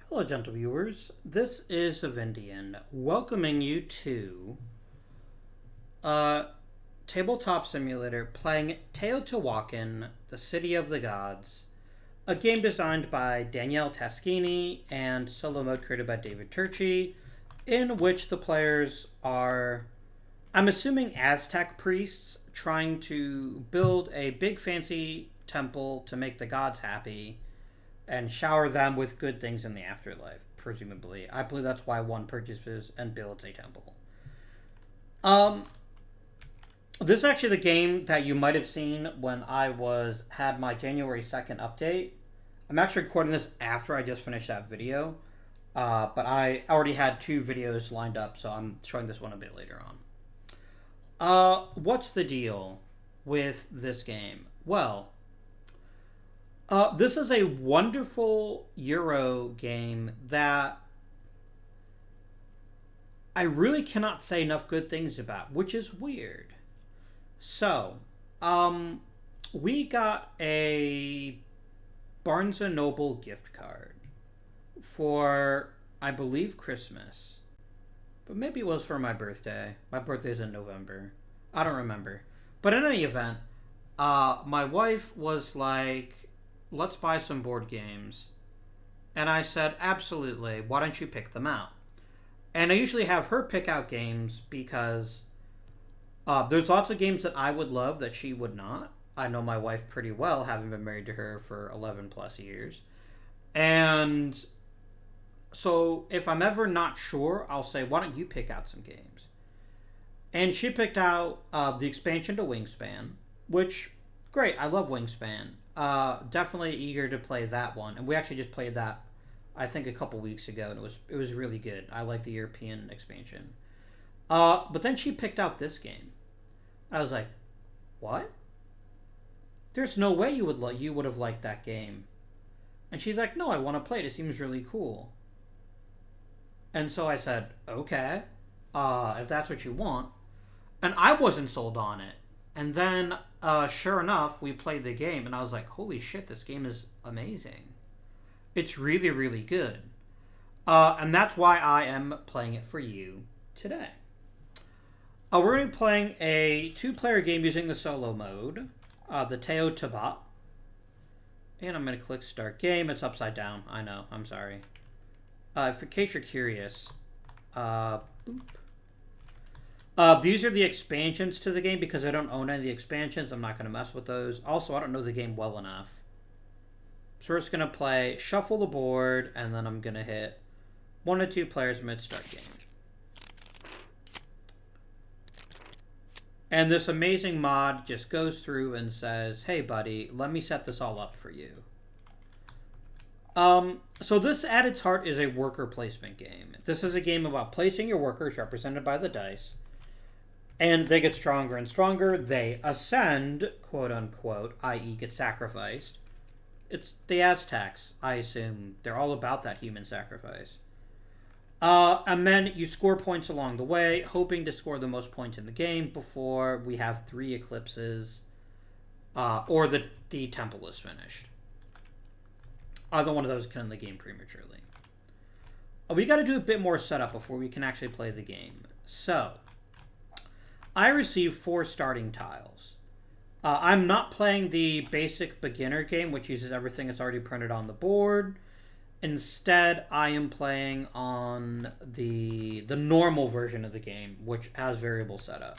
Hello, gentle viewers. This is Avindian, welcoming you to a tabletop simulator playing Teotihuacan, the City of the Gods, a game designed by Daniele Taschini and solo mode created by David Turchi, in which the players are, I'm assuming, Aztec priests trying to build a big fancy temple to make the gods happy and shower them with good things in the afterlife, presumably. I believe that's why one purchases and builds a temple. Um, this is actually the game that you might have seen when I had my January 2nd update. I'm actually recording this after I just finished that video, but I already had two videos lined up, so I'm showing this one a bit later on. What's the deal with this game? Well, this is a wonderful Euro game that I really cannot say enough good things about, which is weird. So, we got a Barnes & Noble gift card for, I believe, Christmas. But maybe it was for my birthday. My birthday's in November. I don't remember. But in any event, my wife was like, let's buy some board games. And I said, absolutely. Why don't you pick them out? And I usually have her pick out games because there's lots of games that I would love that she would not. I know my wife pretty well, having been married to her for 11 plus years. And so if I'm ever not sure, I'll say, why don't you pick out some games? And she picked out the expansion to Wingspan, which, great, I love Wingspan. Definitely eager to play that one. And we actually just played that, I think, a couple weeks ago, and it was really good. I like the European expansion. But then she picked out this game. I was like, what? There's no way you would have liked that game. And she's like, no, I want to play it. It seems really cool. And so I said, okay, if that's what you want. And I wasn't sold on it. And then, sure enough, we played the game, and I was like, holy shit, this game is amazing. It's really, really good. And that's why I am playing it for you today. We're going to be playing a two-player game using the solo mode, the Teotihuacan. And I'm going to click Start Game. It's upside down. I know. I'm sorry. In case you're curious, boop. These are the expansions to the game. Because I don't own any of the expansions, I'm not going to mess with those. Also, I don't know the game well enough. So we're just going to play Shuffle the Board, and then I'm going to hit 1 to 2 players mid-start game. And this amazing mod just goes through and says, hey, buddy, let me set this all up for you. So this, at its heart, is a worker placement game. This is a game about placing your workers, represented by the dice. And they get stronger and stronger. They ascend, quote unquote, i.e. get sacrificed. It's the Aztecs, I assume. They're all about that human sacrifice. And then you score points along the way, hoping to score the most points in the game before we have 3 eclipses, or the temple is finished. Either one of those can end the game prematurely. We got to do a bit more setup before we can actually play the game. So, I received 4 starting tiles. I'm not playing the basic beginner game, which uses everything that's already printed on the board. Instead, I am playing on the normal version of the game, which has variable setup.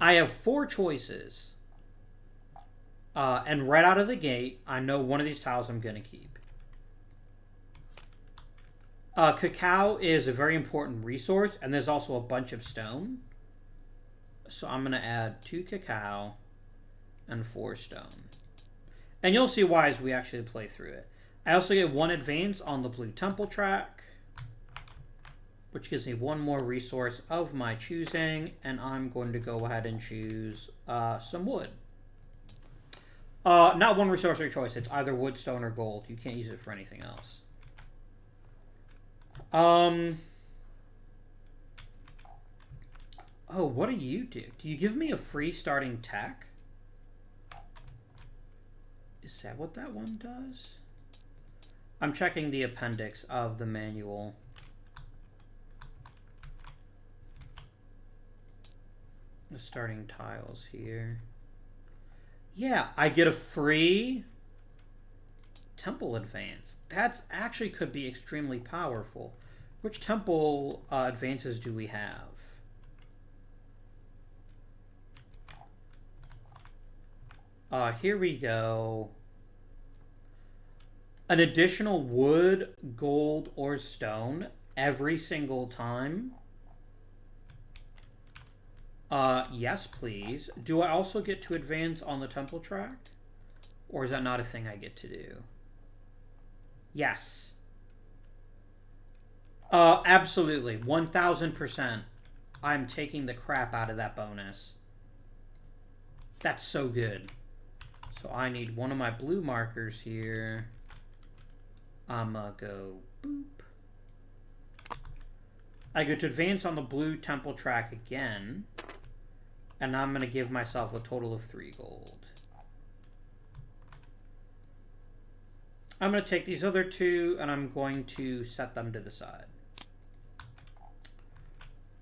I have 4 choices. And right out of the gate, I know one of these tiles I'm going to keep. Cacao is a very important resource, and there's also a bunch of stone. So I'm going to add 2 cacao and 4 stone. And you'll see why as we actually play through it. I also get 1 advance on the blue temple track, which gives me 1 more resource of my choosing, and I'm going to go ahead and choose some wood. Not 1 resource or choice. It's either wood, stone, or gold. You can't use it for anything else. Oh, what do you do? Do you give me a free starting tech? Is that what that one does? I'm checking the appendix of the manual. The starting tiles here. Yeah, I get a free temple advance. That's actually could be extremely powerful. Which temple advances do we have? Here we go. An additional wood, gold, or stone every single time. Yes, please. Do I also get to advance on the temple track? Or is that not a thing I get to do? Yes. Absolutely. 1000%. I'm taking the crap out of that bonus. That's so good. So I need one of my blue markers here. I'm gonna go boop. I get to advance on the blue temple track again. And I'm going to give myself a total of 3 gold. I'm going to take these other 2 and I'm going to set them to the side.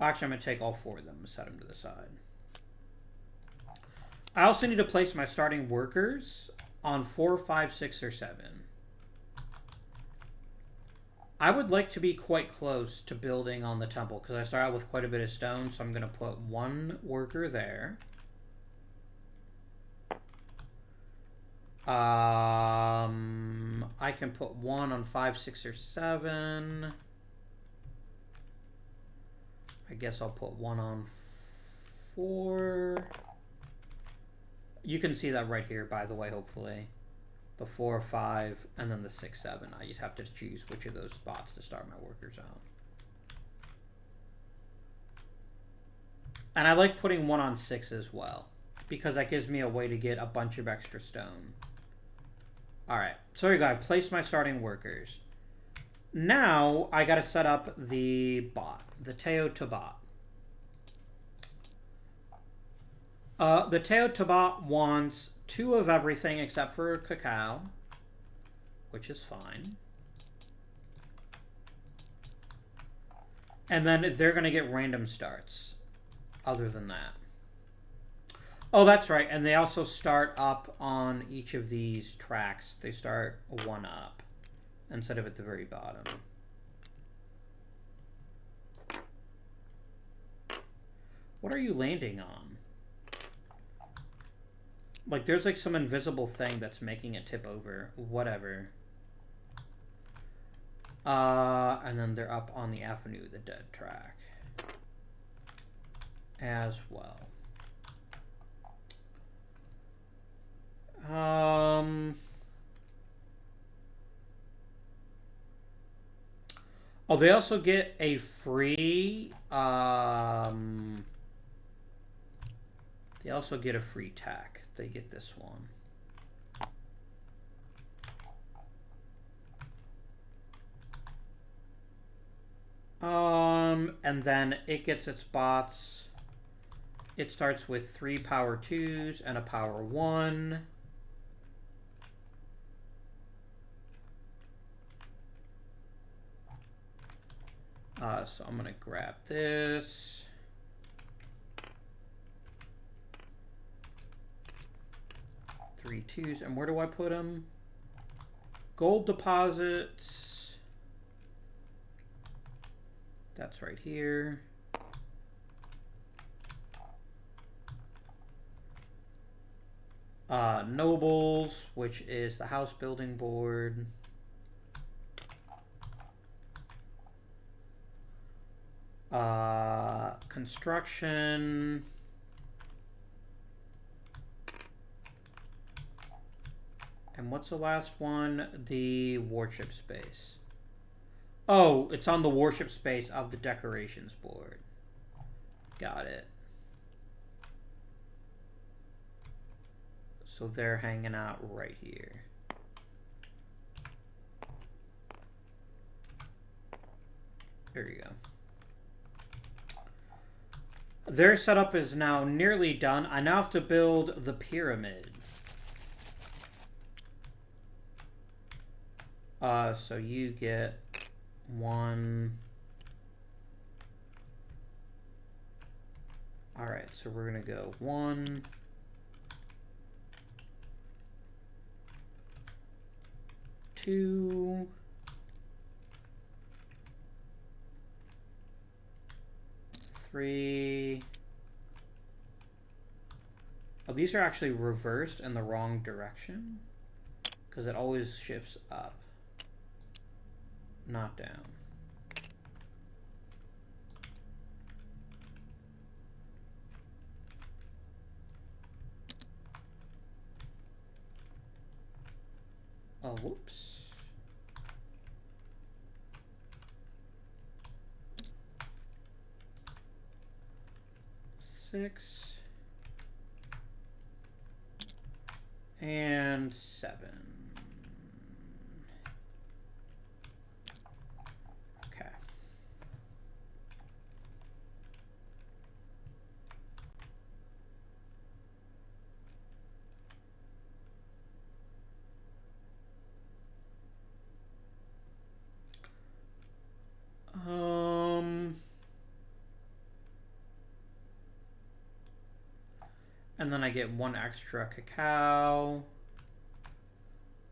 Actually, I'm going to take all 4 of them and set them to the side. I also need to place my starting workers on 4, 5, 6, or 7. I would like to be quite close to building on the temple because I start out with quite a bit of stone, so I'm going to put 1 worker there. I can put 1 on 5, 6, or 7. I guess I'll put 1 on 4. You can see that right here, by the way, hopefully. The 4, 5, and then the 6, 7. I just have to choose which of those spots to start my workers on. And I like putting 1 on 6 as well, because that gives me a way to get a bunch of extra stone. Alright, so here we go. I've placed my starting workers. Now, I gotta set up the bot, the Teotihuacan. The Teotihuacan wants 2 of everything except for cacao, which is fine. And then they're going to get random starts other than that. Oh, that's right. And they also start up on each of these tracks. They start 1 up instead of at the very bottom. What are you landing on? Like, there's like some invisible thing that's making it tip over. Whatever. And then they're up on the Avenue of the Dead track as well. Oh, they also get a free, they also get a free tack. They get this one. And then it gets its bots. It starts with 3 power 2s and a power 1. So I'm gonna grab this. Three 2s, and where do I put them? Gold deposits. That's right here. Nobles, which is the house building board. Construction. And what's the last one? The warship space. Oh, it's on the warship space of the decorations board. Got it. So they're hanging out right here. There you go. Their setup is now nearly done. I now have to build the pyramid. So you get 1. Alright, so we're going to go 1, 2, 3. Oh, these are actually reversed in the wrong direction because it always shifts up, not down. Oh, whoops. Six and 7. Okay. And then I get 1 extra cacao.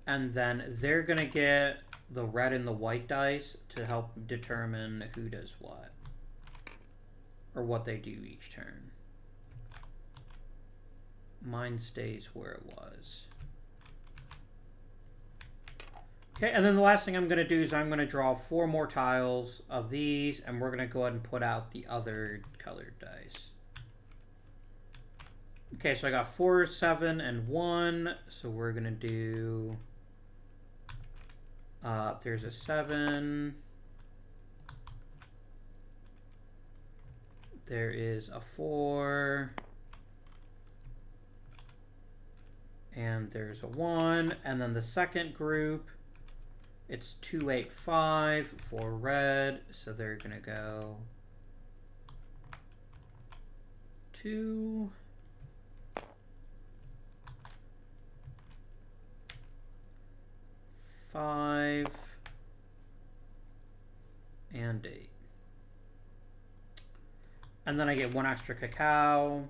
And then they're going to get the red and the white dice to help determine who does what. Or what they do each turn. Mine stays where it was. Okay, and then the last thing I'm going to do is I'm going to draw 4 more tiles of these, and we're going to go ahead and put out the other colored dice. Okay, so I got 4, 7, and 1. So we're going to do... there's a 7. There is a 4. And there's a 1. And then the second group, it's 2, 8, 5 for red. So they're going to go 2... 5 and 8. And then I get 1 extra cacao.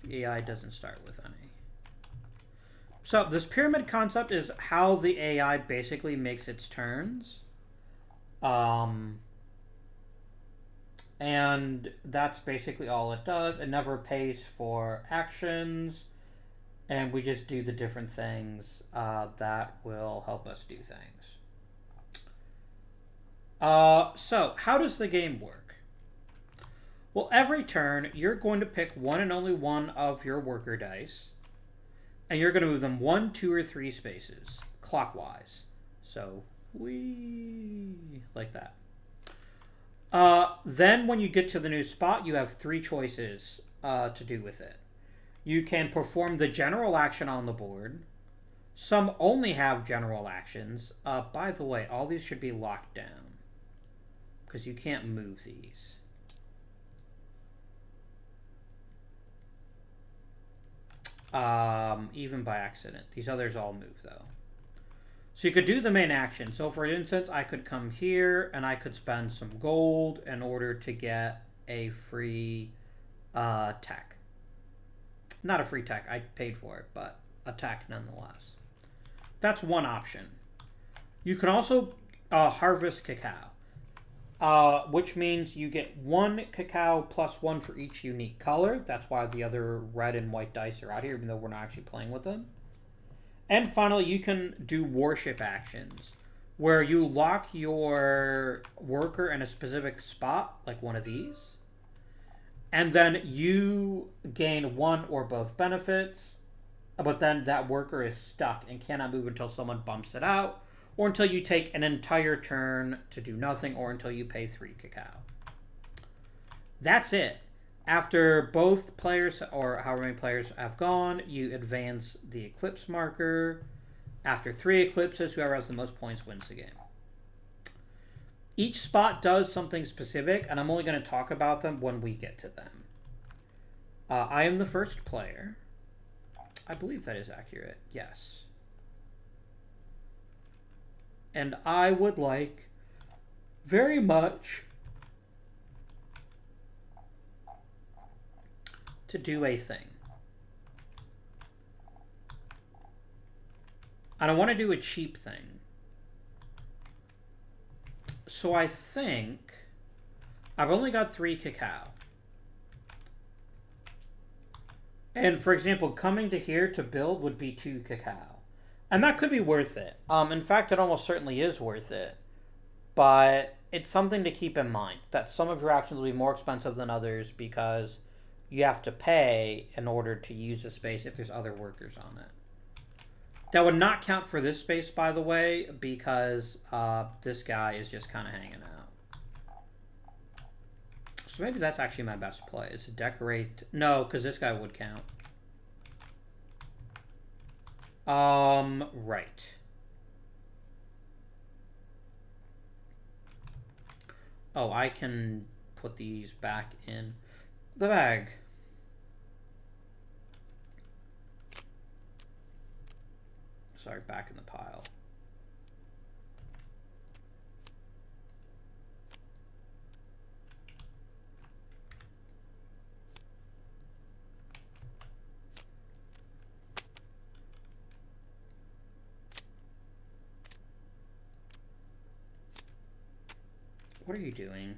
The AI doesn't start with any. So this pyramid concept is how the AI basically makes its turns. And that's basically all it does. It never pays for actions. And we just do the different things that will help us do things. So, how does the game work? Well, every turn, you're going to pick one and only one of your worker dice. And you're going to move them 1, 2, or 3 spaces, clockwise. So, like that. Then when you get to the new spot, you have 3 choices to do with it. You can perform the general action on the board. Some only have general actions. By the way, all these should be locked down, because you can't move these. Even by accident. These others all move, though. So you could do the main action. So for instance, I could come here and I could spend some gold in order to get a free tech. Not a free tech, I paid for it, but a tech nonetheless. That's one option. You can also harvest cacao, which means you get 1 cacao plus 1 for each unique color. That's why the other red and white dice are out here, even though we're not actually playing with them. And finally, you can do worship actions, where you lock your worker in a specific spot, like one of these. And then you gain 1 or both benefits, but then that worker is stuck and cannot move until someone bumps it out, or until you take an entire turn to do nothing, or until you pay 3 cacao. That's it. After both players, or however many players have gone, you advance the eclipse marker. After 3 eclipses, whoever has the most points wins the game. Each spot does something specific, and I'm only going to talk about them when we get to them. I am the first player. I believe that is accurate. Yes. And I would like very much to do a thing. I don't want to do a cheap thing. So I think I've only got 3 cacao. And for example, coming to here to build would be 2 cacao. And that could be worth it. In fact, it almost certainly is worth it. But it's something to keep in mind that some of your actions will be more expensive than others because you have to pay in order to use the space if there's other workers on it. That would not count for this space, by the way, because this guy is just kind of hanging out. So maybe that's actually my best play, is to decorate. No, because this guy would count. Right. Oh, I can put these back in the bag. Sorry, back in the pile. What are you doing?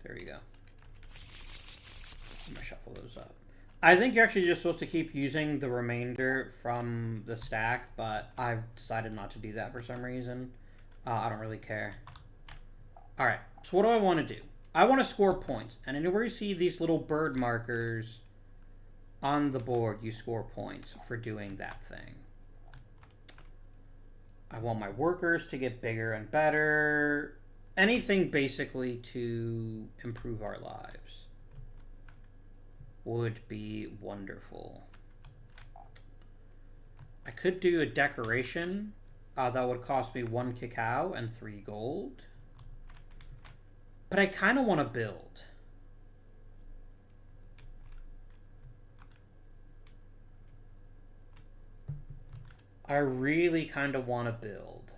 There you go. I'm gonna shuffle those up. I think you're actually just supposed to keep using the remainder from the stack, but I've decided not to do that for some reason. I don't really care. Alright, so what do I want to do? I want to score points, and anywhere you see these little bird markers on the board, you score points for doing that thing. I want my workers to get bigger and better. Anything basically to improve our lives would be wonderful. I could do a decoration that would cost me 1 cacao and 3 gold. But I kind of want to build. I really kind of want to build.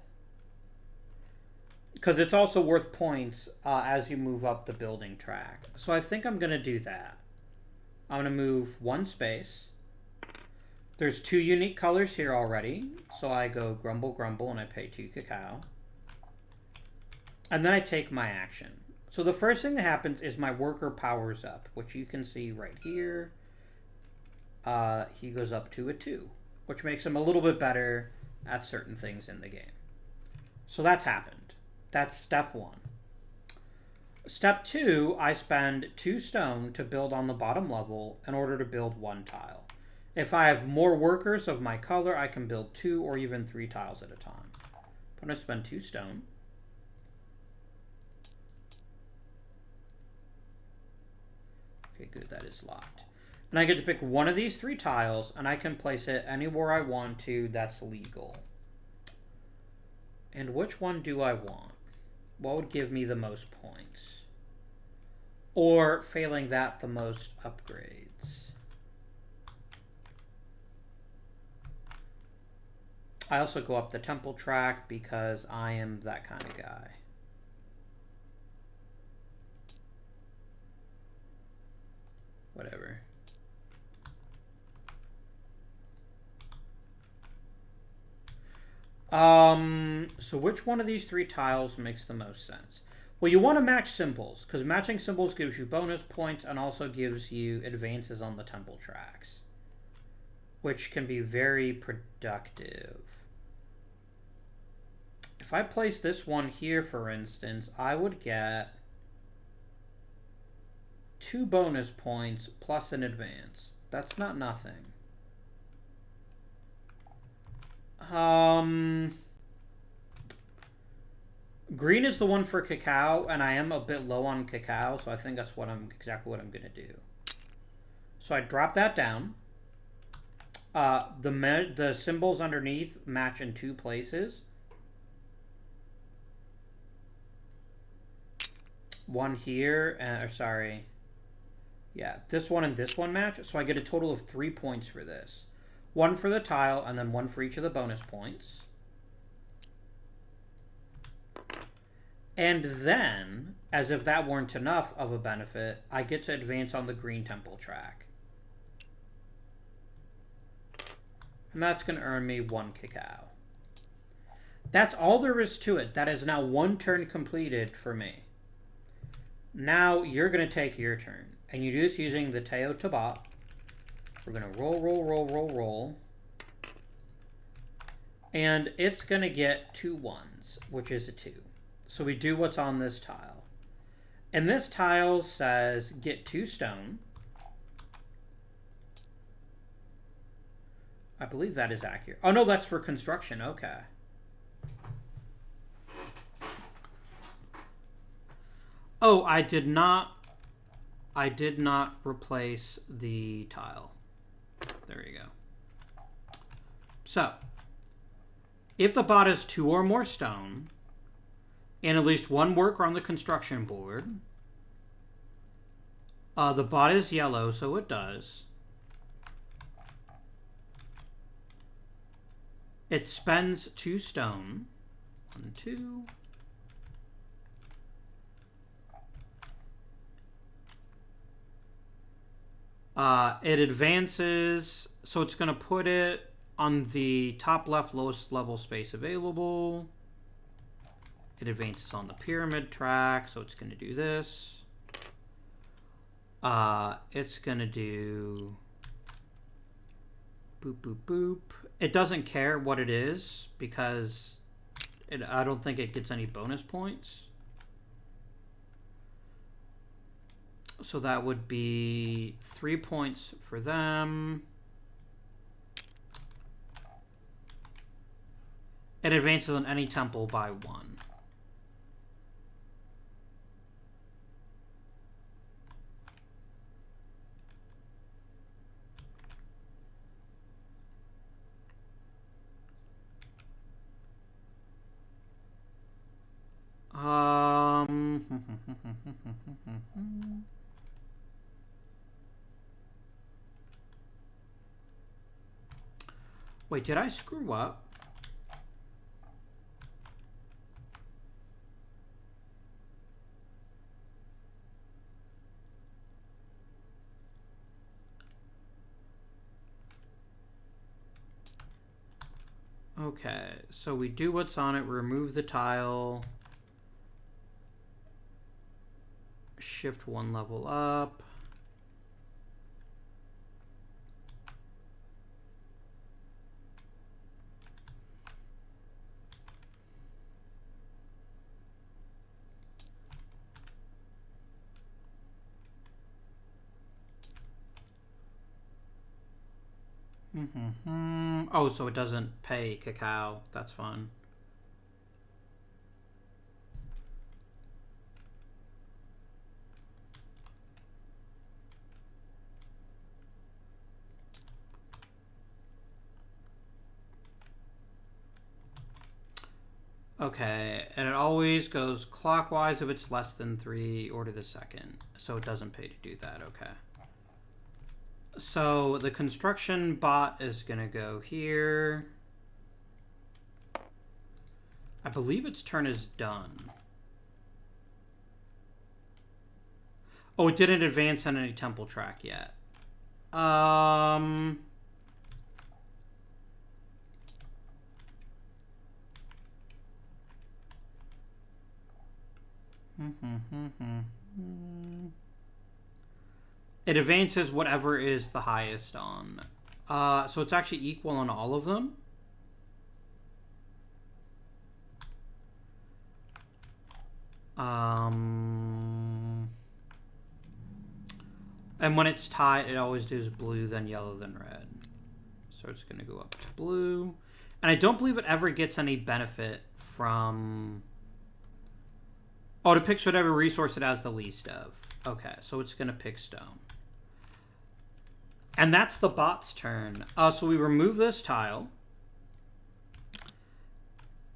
Because it's also worth points as you move up the building track. So I think I'm going to do that. I'm going to move 1 space. There's 2 unique colors here already. So I go grumble, grumble, and I pay 2 cacao. And then I take my action. So the first thing that happens is my worker powers up, which you can see right here. He goes up to a 2, which makes him a little bit better at certain things in the game. So that's happened. That's step 1. Step 2, I spend 2 stone to build on the bottom level in order to build 1 tile. If I have more workers of my color, I can build 2 or even 3 tiles at a time. I'm going to spend 2 stone. Okay, good, that is locked. And I get to pick one of these 3 tiles, and I can place it anywhere I want to that's legal. And which one do I want? What would give me the most points? Or, failing that, the most upgrades? I also go up the temple track because I am that kind of guy. Whatever. So which one of these 3 tiles makes the most sense? Well, you want to match symbols, because matching symbols gives you bonus points and also gives you advances on the temple tracks, which can be very productive. If I place this one here, for instance, I would get 2 bonus points plus an advance. That's not nothing. Green is the one for cacao, and I am a bit low on cacao, so I think that's exactly what I'm gonna do. So I drop that down. The symbols underneath match in 2 places. One here, sorry. Yeah, this one and this one match, so I get a total of 3 points for this. 1 for the tile, and then 1 for each of the bonus points. And then, as if that weren't enough of a benefit, I get to advance on the green temple track. And that's going to earn me 1 cacao. That's all there is to it. That is now 1 turn completed for me. Now you're going to take your turn. And you do this using the Teotihuacan. We're going to roll, roll, roll, roll, roll. And it's going to get 2 1s, which is a 2. So we do what's on this tile. And this tile says get 2 stone. I believe that is accurate. Oh, no, that's for construction. Okay. Oh, I did not replace the tile. There you go. So, if the bot has 2 or more stone, and at least 1 worker on the construction board, the bot is yellow, so it does. It spends 2 stone. 1, 2. It advances, so it's going to put it on the top left lowest level space available. It advances on the pyramid track, so it's going to do this. It's going to do boop, boop, boop. It doesn't care what it is because I don't think it gets any bonus points. So that would be 3 points for them. It advances on any temple by 1. Wait, did I screw up? Okay, so we do what's on it, remove the tile, shift 1 level up. Oh, so it doesn't pay cacao. That's fun. Okay, and it always goes clockwise if it's less than 3 or to the second. So it doesn't pay to do that. Okay. So the construction bot is going to go here. I believe its turn is done. Oh, it didn't advance on any temple track yet. It advances whatever is the highest on. So it's actually equal on all of them. And when it's tied, it always does blue, then yellow, then red. So it's going to go up to blue. And I don't believe it ever gets any benefit from... Oh, to pick whatever resource it has the least of. Okay, so it's going to pick stone. And that's the bot's turn. So we remove this tile.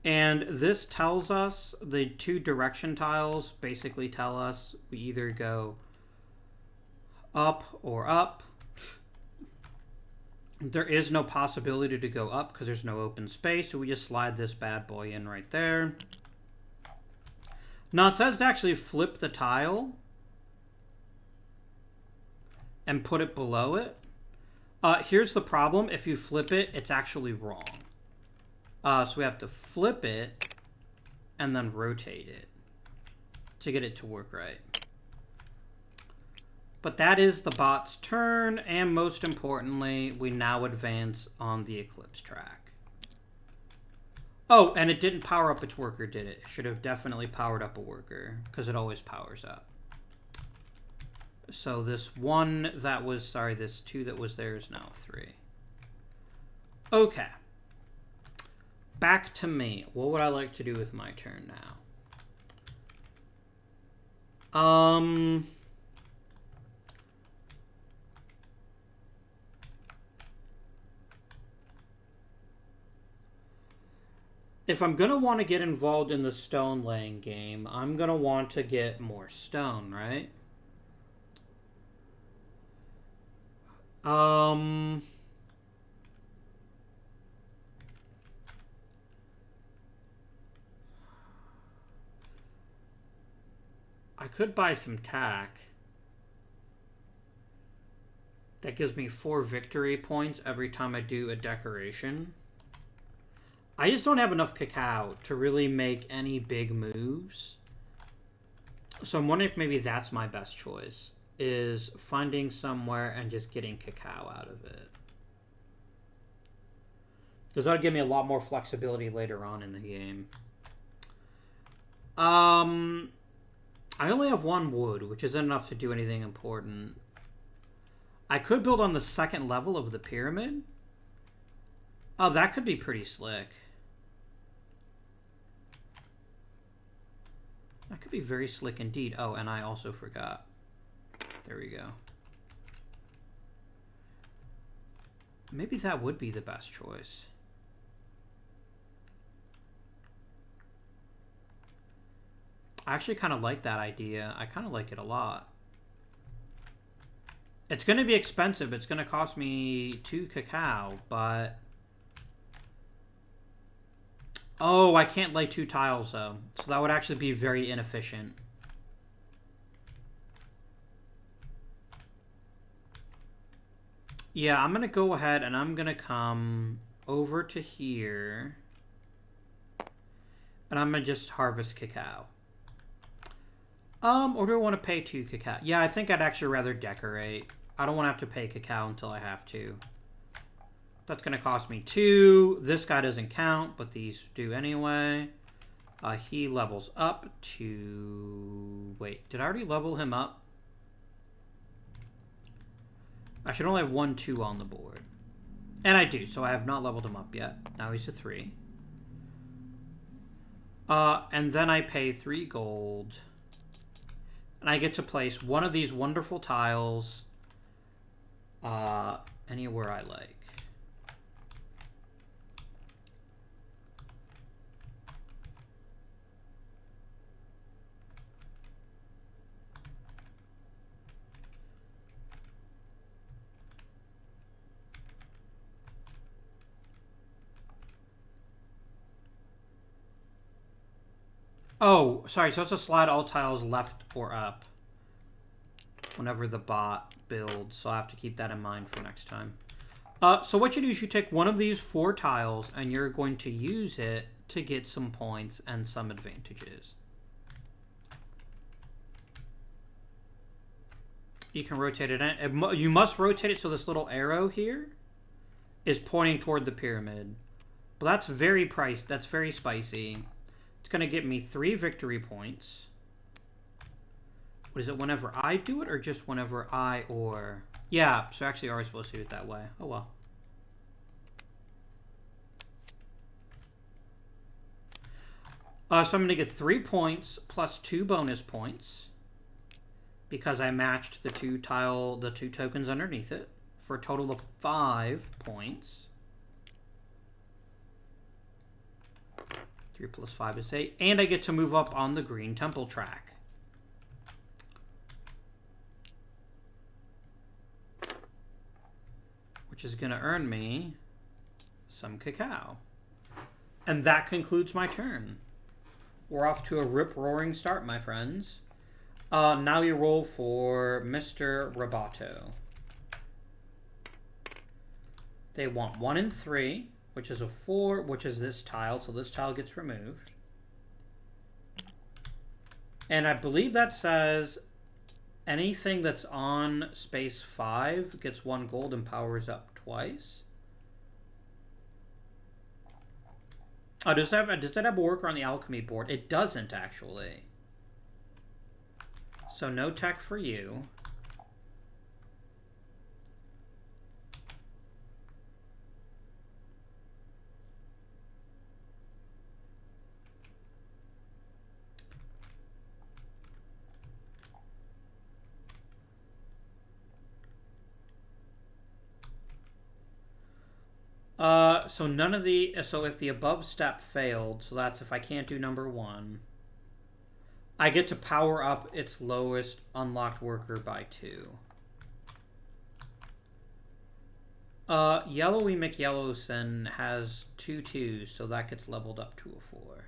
And this tells us, the 2 direction tiles basically tell us we either go up or up. There is no possibility to go up because there's no open space, so we just slide this bad boy in right there. Now it says to actually flip the tile and put it below it. Here's the problem. If you flip it, it's actually wrong. So we have to flip it and then rotate it to get it to work right. But that is the bot's turn, and most importantly, we now advance on the Eclipse track. Oh, and it didn't power up its worker, did it? It should have definitely powered up a worker, because it always powers up. So this one that was, sorry, this 2 that was there is now 3. Okay. Back to me. What would I like to do with my turn now? If I'm going to want to get involved in the stone laying game, I'm going to want to get more stone, right? I could buy some tack. That gives me 4 victory points every time I do a decoration. I just don't have enough cacao to really make any big moves. So I'm wondering if maybe that's my best choice, is finding somewhere and just getting cacao out of it. Because that'll give me a lot more flexibility later on in the game. I only have 1 wood, which isn't enough to do anything important. I could build on the 2nd level of the pyramid. Oh, that could be pretty slick. That could be very slick indeed. Oh, and I also forgot. There we go. Maybe that would be the best choice. I actually kind of like that idea. I kind of like it a lot. It's going to be expensive. It's going to cost me 2 cacao, but... Oh, I can't lay 2 tiles, though. So that would actually be very inefficient. Yeah, I'm going to go ahead and I'm going to come over to here. And I'm going to just harvest cacao. Or do I want to pay 2 cacao? Yeah, I think I'd actually rather decorate. I don't want to have to pay cacao until I have to. That's going to cost me 2. This guy doesn't count, but these do anyway. He levels up to... Wait, did I already level him up? I should only have 1, 2 on the board. And I do, so I have not leveled him up yet. Now he's a 3. And then I pay 3 gold. And I get to place one of these wonderful tiles anywhere I like. Oh, sorry, so it's to slide all tiles left or up whenever the bot builds, so I have to keep that in mind for next time. So what you do is you take one of these 4 tiles and you're going to use it to get some points and some advantages. You can rotate it in. You must rotate it so this little arrow here is pointing toward the pyramid. But that's very that's very spicy. It's going to get me 3 victory points. What is it, whenever I do it or just whenever I or... Yeah, so actually I was supposed to do it that way. Oh well. So I'm going to get 3 points plus 2 bonus points because I matched the 2 tokens underneath it for a total of 5 points. 3 plus 5 is 8. And I get to move up on the green temple track. which is going to earn me some cacao. And that concludes my turn. We're off to a rip-roaring start, my friends. Now you roll for Mr. Roboto. They want 1 and 3, which is a 4, which is this tile, so this tile gets removed. And I believe that says anything that's on space 5 gets 1 gold and powers up twice. Oh, does that have a worker on the alchemy board? It doesn't, actually. So no tech for you. So none of the... So if the above step failed, so that's if I can't do number 1, I get to power up its lowest unlocked worker by 2. Yellowy McYellowson has 2 2s, so that gets leveled up to a 4.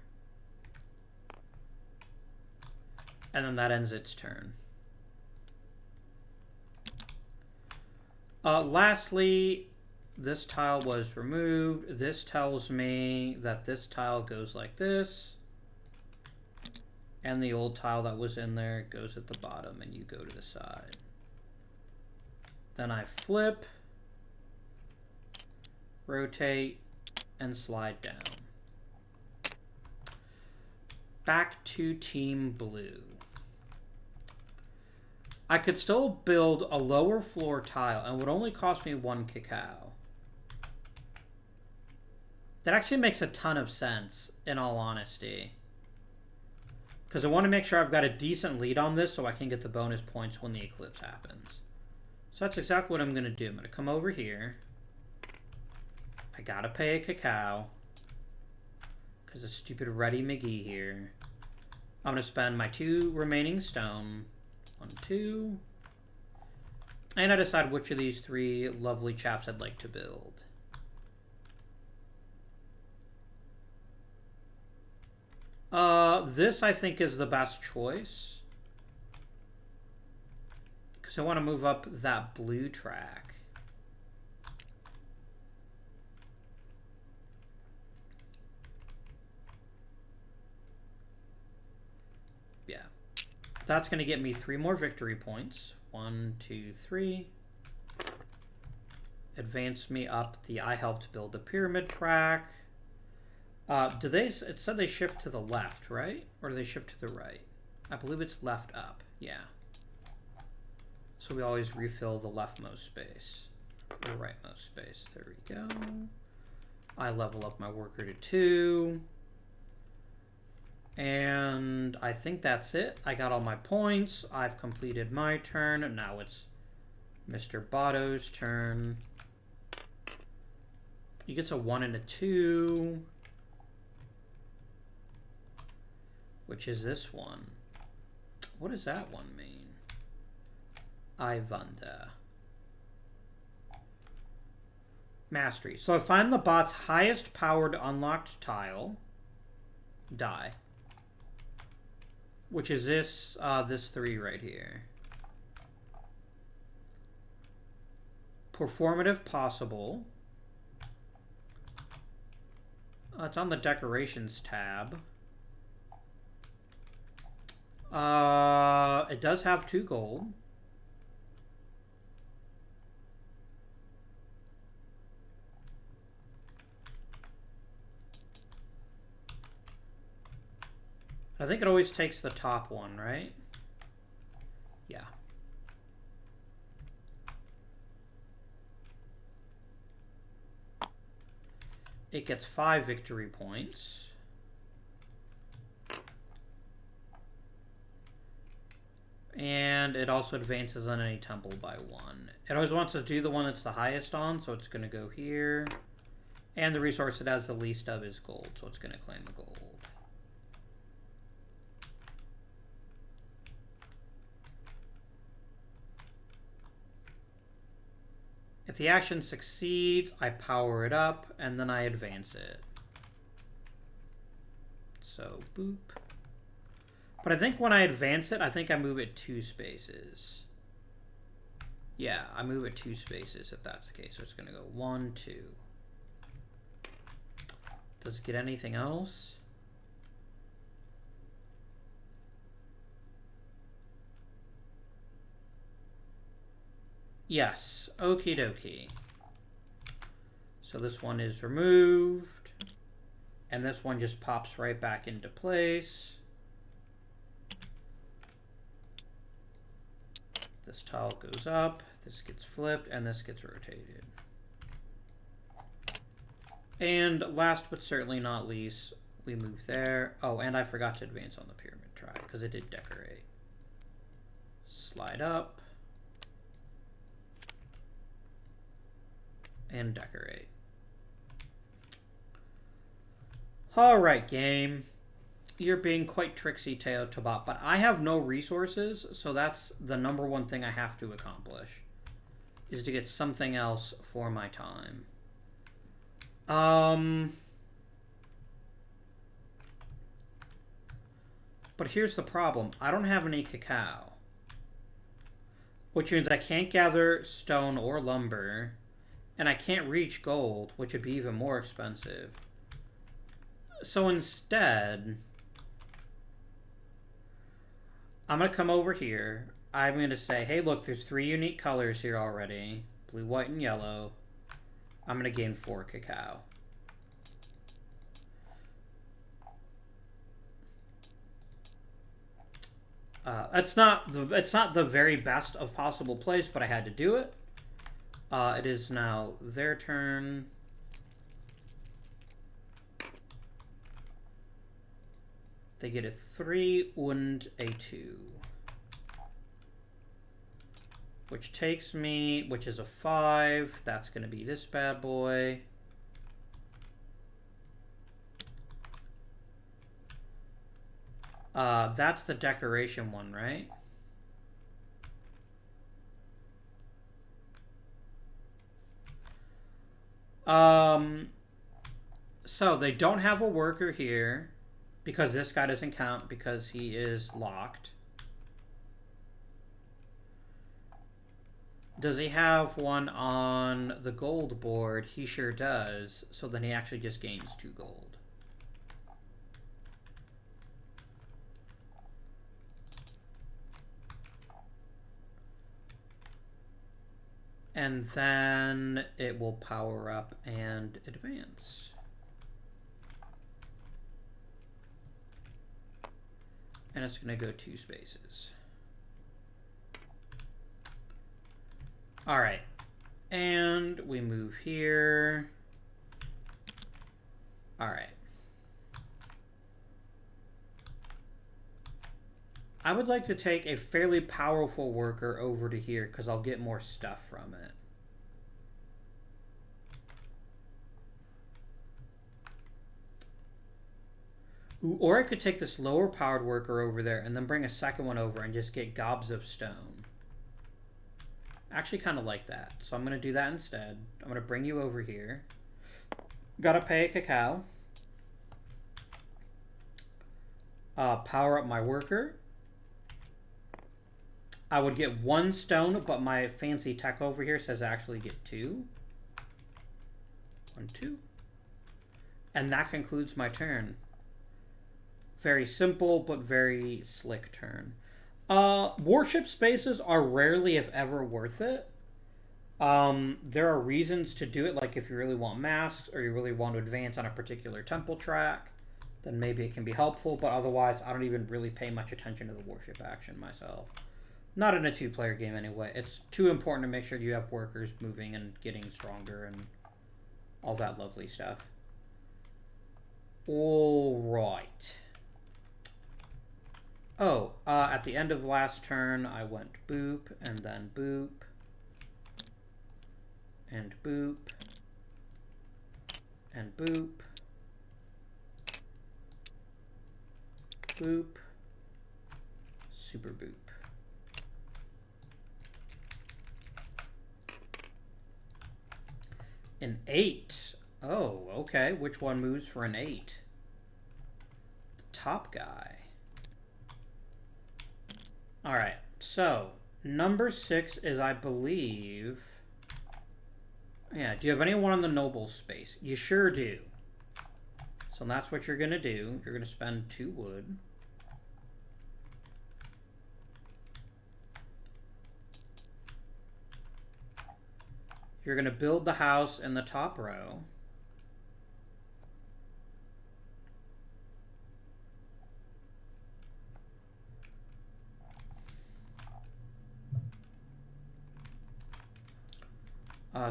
And then that ends its turn. Lastly, this tile was removed. This tells me that this tile goes like this. And the old tile that was in there goes at the bottom and you go to the side. Then I flip, rotate, and slide down. Back to Team Blue. I could still build a lower floor tile and it would only cost me 1 cacao. That actually makes a ton of sense, in all honesty. Because I want to make sure I've got a decent lead on this so I can get the bonus points when the eclipse happens. So that's exactly what I'm going to do. I'm going to come over here. I got to pay a cacao. Because of stupid Reddy McGee here. I'm going to spend my 2 remaining stone. 1, 2. And I decide which of these 3 lovely chaps I'd like to build. This I think is the best choice. Because I want to move up that blue track. Yeah. That's going to get me 3 more victory points. 1, 2, 3. Advance me up the I helped build a pyramid track. It said they shift to the left, right? Or do they shift to the right? I believe it's left up, yeah. So we always refill the leftmost space. Or rightmost space, there we go. I level up my worker to 2. And I think that's it. I got all my points. I've completed my turn. Now it's Mr. Botto's turn. He gets a 1 and a 2. Which is this one. What does that one mean? I wonder. Mastery. So I find the bot's highest powered unlocked tile. Die. Which is this, this 3 right here. Performative possible. It's on the decorations tab. It does have 2 gold. I think it always takes the top one, right? Yeah. It gets 5 victory points. And it also advances on any temple by 1. It always wants to do the one that's the highest on, so it's going to go here. And the resource it has the least of is gold, so it's going to claim the gold. If If the action succeeds, I power it up, and then I advance it. So, boop. But I think when I advance it, I think I move it 2 spaces. Yeah, I move it 2 spaces if that's the case. So it's going to go 1, 2. Does it get anything else? Yes. Okie dokie. So this one is removed. And this one just pops right back into place. This tile goes up, this gets flipped, and this gets rotated. And last but certainly not least, we move there. Oh, and I forgot to advance on the pyramid track because it did decorate. Slide up. And decorate. Alright, game. You're being quite tricksy, Teotihuacan, but I have no resources, so that's the number one thing I have to accomplish, is to get something else for my time. But here's the problem. I don't have any cacao, which means I can't gather stone or lumber, and I can't reach gold, which would be even more expensive. So instead, I'm going to come over here. I'm going to say, hey, look, there's 3 unique colors here already. Blue, white, and yellow. I'm going to gain 4 cacao. It's not the very best of possible place, but I had to do it. It is now their turn. They get a 3 and a 2. Which takes me, which is a 5. That's going to be this bad boy. That's the decoration one, right? So they don't have a worker here because this guy doesn't count because he is locked. Does he have one on the gold board? He sure does. So then he actually just gains 2 gold. And then it will power up and advance. And it's going to go 2 spaces. All right. And we move here. All right. I would like to take a fairly powerful worker over to here because I'll get more stuff from it. Ooh, or I could take this lower powered worker over there and then bring a second one over and just get gobs of stone. I actually kind of like that. So I'm going to do that instead. I'm going to bring you over here. Gotta pay a cacao. Power up my worker. I would get 1 stone, but my fancy tech over here says I actually get 2. 1, 2. And that concludes my turn. Very simple, but very slick turn. Warship spaces are rarely, if ever, worth it. There are reasons to do it, like if you really want masks or you really want to advance on a particular temple track, then maybe it can be helpful, but otherwise I don't even really pay much attention to the warship action myself. Not in a 2-player game anyway. It's too important to make sure you have workers moving and getting stronger and all that lovely stuff. All right. Oh, at the end of last turn, I went boop, and then boop, and boop, and boop, boop, super boop. An 8. Oh, okay. Which one moves for an 8? The top guy. Alright, so number 6 is, I believe... Yeah, do you have anyone in the noble space? You sure do. So that's what you're going to do. You're going to spend 2 wood. You're going to build the house in the top row.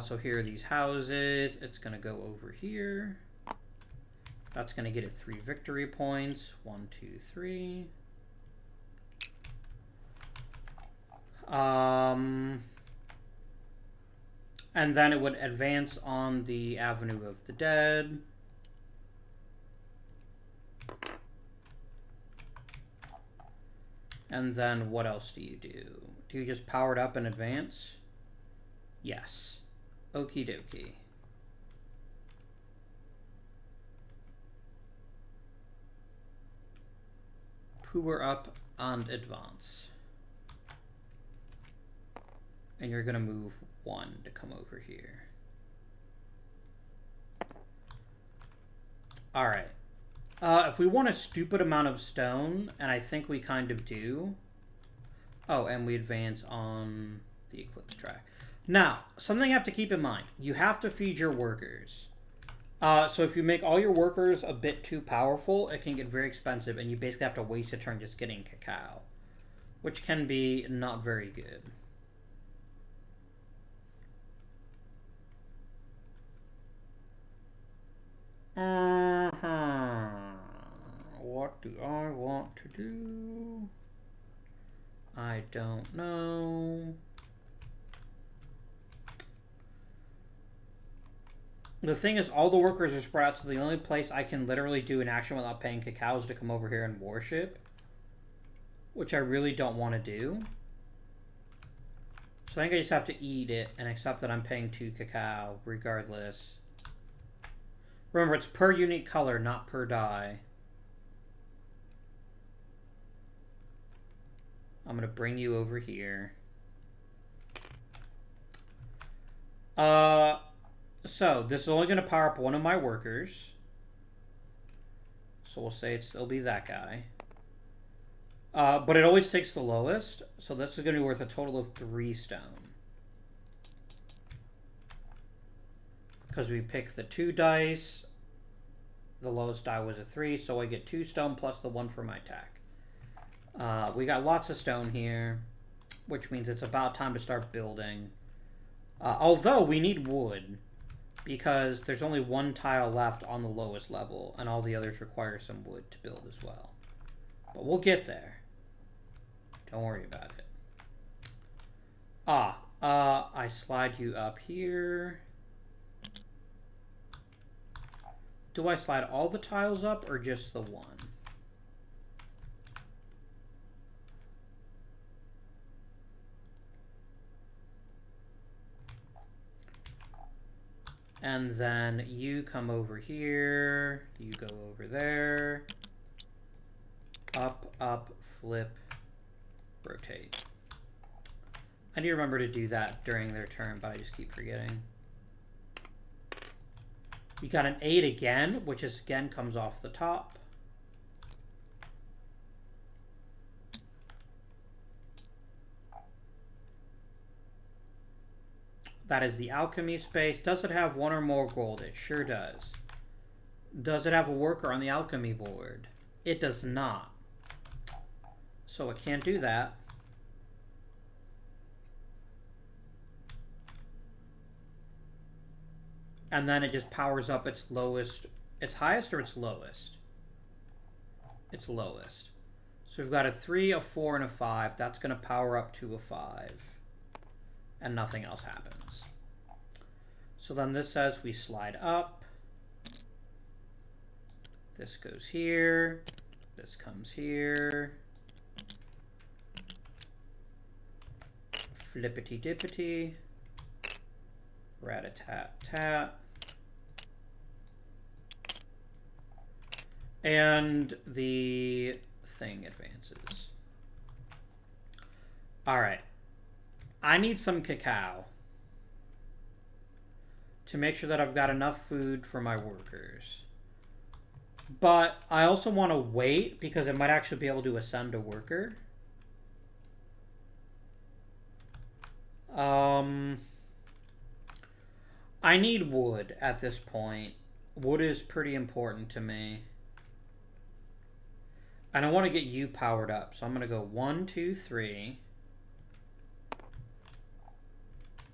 So here are these houses. It's going to go over here. That's going to get it 3 victory points. 1, 2, 3. And then it would advance on the Avenue of the Dead. And then what else do you do? Do you just power it up and advance? Yes. Okie dokie. Power up and advance. And you're going to move 1 to come over here. Alright. If we want a stupid amount of stone, and I think we kind of do... Oh, and we advance on the Eclipse track. Now, something you have to keep in mind. You have to feed your workers. So if you make all your workers a bit too powerful, it can get very expensive, and you basically have to waste a turn just getting cacao. Which can be not very good. What do I want to do? I don't know. The thing is, all the workers are spread out, so the only place I can literally do an action without paying cacao is to come over here and worship. Which I really don't want to do. So I think I just have to eat it and accept that I'm paying 2 cacao, regardless. Remember, it's per unique color, not per die. I'm going to bring you over here. So, this is only going to power up one of my workers. So we'll say it'll be that guy. But it always takes the lowest. So this is going to be worth a total of 3 stone. Because we picked the 2 dice. The lowest die was a 3, so I get 2 stone plus the 1 for my attack. We got lots of stone here, which means it's about time to start building. Although we need wood, because there's only 1 tile left on the lowest level, and all the others require some wood to build as well. But we'll get there. Don't worry about it. I slide you up here. Do I slide all the tiles up or just the 1? And then you come over here. You go over there. Up, up, flip, rotate. I need to remember to do that during their turn, but I just keep forgetting. You got an 8 again, which is again comes off the top. That is the alchemy space. Does it have 1 or more gold? It sure does. Does it have a worker on the alchemy board? It does not. So it can't do that. And then it just powers up its lowest, its highest or its lowest? Its lowest. So we've got a 3, a 4, and a 5. That's going to power up to a 5. And nothing else happens. So then this says we slide up. This goes here. This comes here. Flippity-dippity. Rat-a-tat-tat. And the thing advances. Alright. I need some cacao to make sure that I've got enough food for my workers. But I also want to wait because I might actually be able to ascend a worker. I need wood at this point. Wood is pretty important to me. And I want to get you powered up. So I'm going to go 1, 2, 3.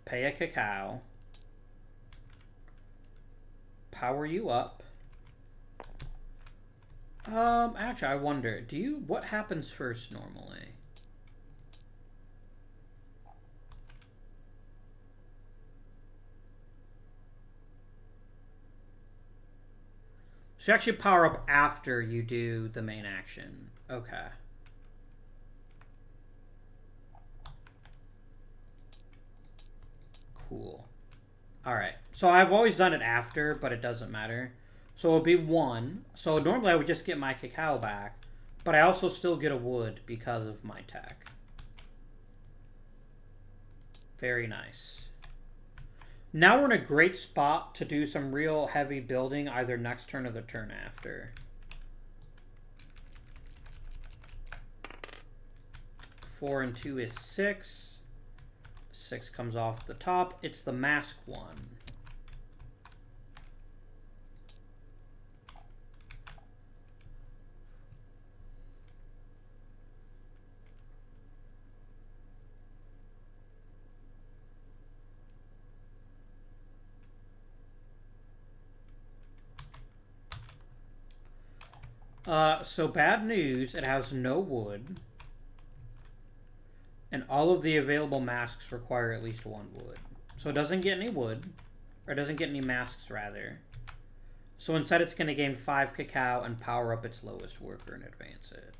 Pay a cacao. Power you up. Actually, I wonder, what happens first normally? So you actually power up after you do the main action. Okay. Cool. Alright. So I've always done it after, but it doesn't matter. So it'll be 1. So normally I would just get my cacao back, but I also still get a wood because of my tech. Very nice. Now we're in a great spot to do some real heavy building either next turn or the turn after. 4 and 2 is 6. 6 comes off the top. It's the mask one. So bad news, it has no wood. And all of the available masks require at least 1 wood. So it doesn't get any wood. Or it doesn't get any masks, rather. So instead it's going to gain 5 cacao and power up its lowest worker and advance it.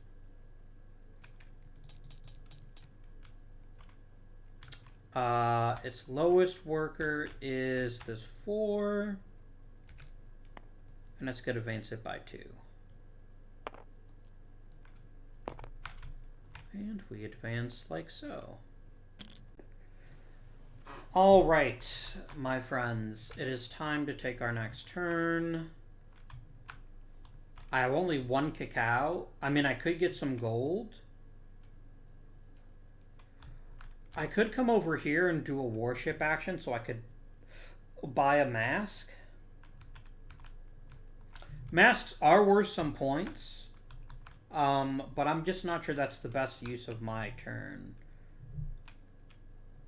Its lowest worker is this 4. And it's going to advance it by 2. And we advance like so. All right, my friends. It is time to take our next turn. I have only 1 cacao. I mean, I could get some gold. I could come over here and do a warship action so I could buy a mask. Masks are worth some points. But I'm just not sure that's the best use of my turn.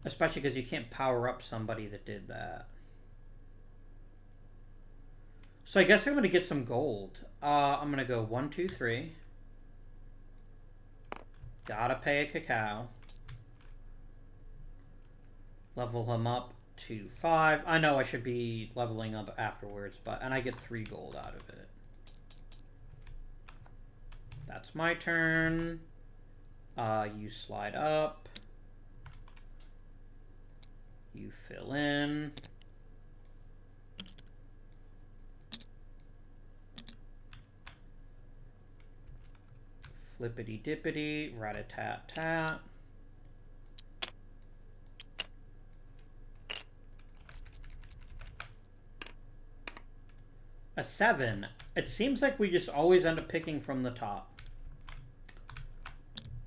Especially because you can't power up somebody that did that. So I guess I'm going to get some gold. I'm going to go 1, 2, 3. Gotta pay a cacao. Level him up to 5. I know I should be leveling up afterwards, and I get 3 gold out of it. That's my turn. You slide up. You fill in. Flippity dippity, rat-a-tat-tat. A 7. It seems like we just always end up picking from the top.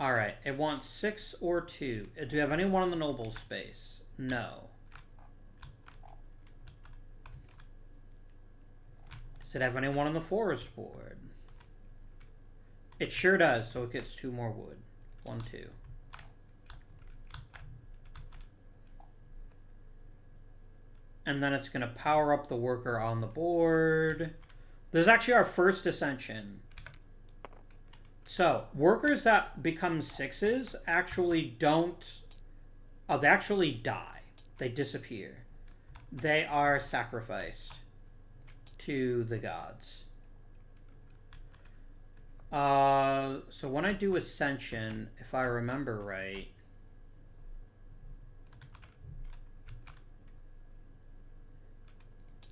Alright, it wants 6 or 2. Do you have anyone in the noble space? No. Does it have anyone on the forest board? It sure does, so it gets 2 more wood. 1, 2. And then it's going to power up the worker on the board. This is actually our first ascension. So, workers that become 6s actually don't... Oh, they actually die. They disappear. They are sacrificed to the gods. So when I do Ascension, if I remember right...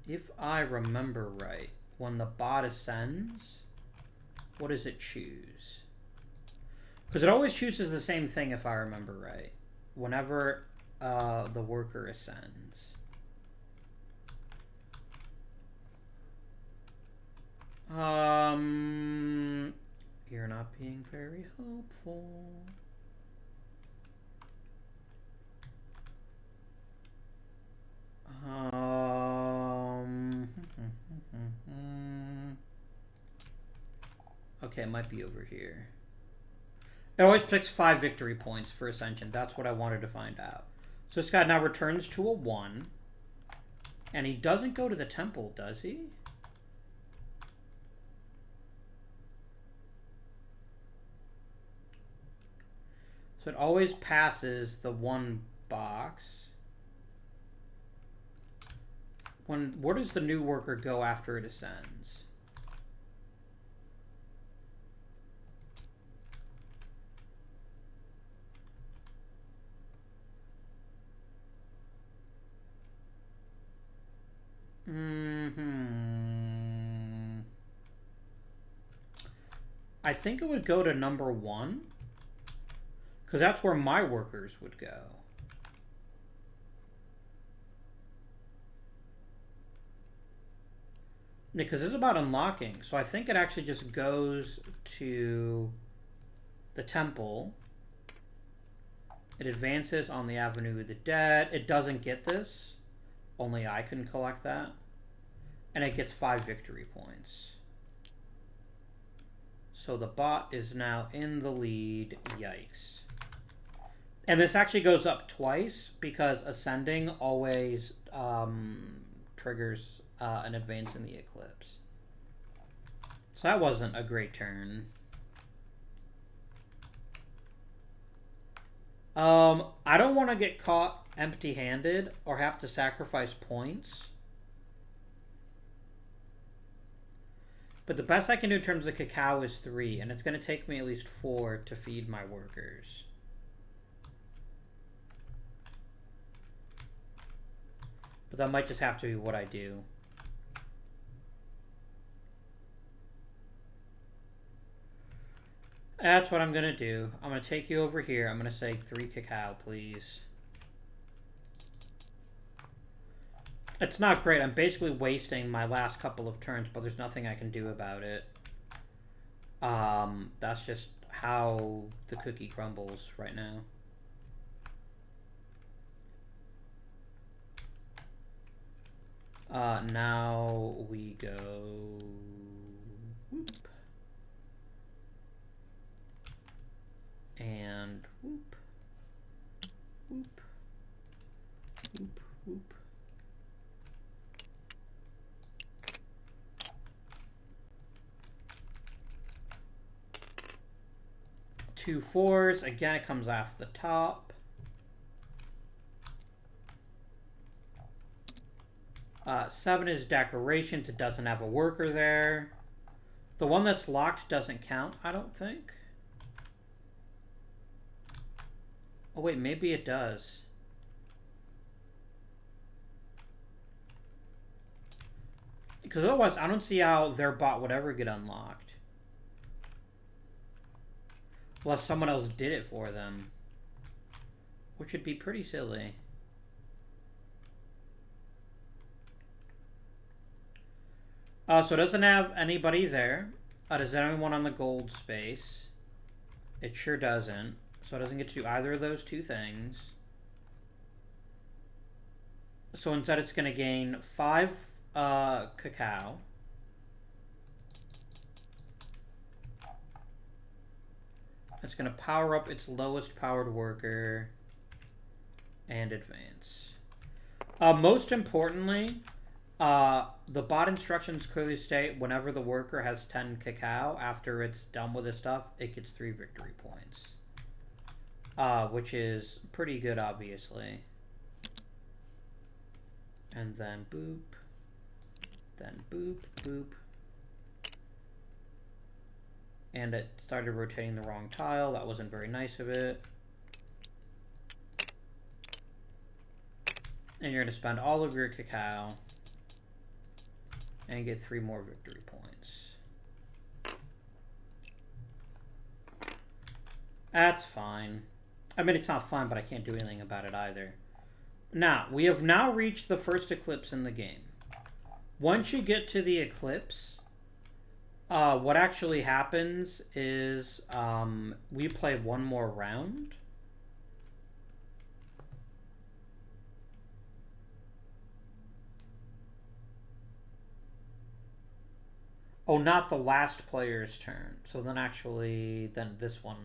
If I remember right, when the bot ascends... What does it choose? Because it always chooses the same thing if I remember right. Whenever the worker ascends. You're not being very helpful. Okay, it might be over here. It always picks 5 victory points for Ascension. That's what I wanted to find out. So this guy now returns to a 1. And he doesn't go to the temple, does he? So it always passes the 1 box. Where does the new worker go after it ascends? I think it would go to number 1. Because that's where my workers would go. Because it's about unlocking. So I think it actually just goes to the temple. It advances on the Avenue of the Dead. It doesn't get this. Only I can collect that. And it gets 5 victory points. So the bot is now in the lead. Yikes. And this actually goes up twice because ascending always triggers an advance in the eclipse. So that wasn't a great turn. I don't want to get caught empty-handed or have to sacrifice points. But the best I can do in terms of cacao is 3, and it's going to take me at least 4 to feed my workers. But that might just have to be what I do. That's what I'm going to do. I'm going to take you over here. I'm going to say 3 cacao, please. It's not great. I'm basically wasting my last couple of turns, but there's nothing I can do about it. That's just how the cookie crumbles right now. Now we go... Whoop. And whoop. Whoop. Whoop, whoop. Two 4s. Again, it comes off the top. Seven is decorations. It doesn't have a worker there. The one that's locked doesn't count, I don't think. Oh, wait, maybe it does. Because otherwise, I don't see how their bot would ever get unlocked. Unless someone else did it for them. Which would be pretty silly. So it doesn't have anybody there. Does anyone on the gold space? It sure doesn't. So it doesn't get to do either of those two things. So instead it's going to gain 5 cacao. It's going to power up its lowest powered worker and advance. Most importantly, the bot instructions clearly state whenever the worker has 10 cacao, after it's done with this stuff, it gets 3 victory points. Which is pretty good, obviously. And then boop. Then boop, boop. And it started rotating the wrong tile. That wasn't very nice of it. And you're going to spend all of your cacao and get 3 more victory points. That's fine. I mean, it's not fine, but I can't do anything about it either. Now, we have now reached the first eclipse in the game. Once you get to the eclipse, what actually happens is we play one more round. Oh, not the last player's turn. So then actually, then this one...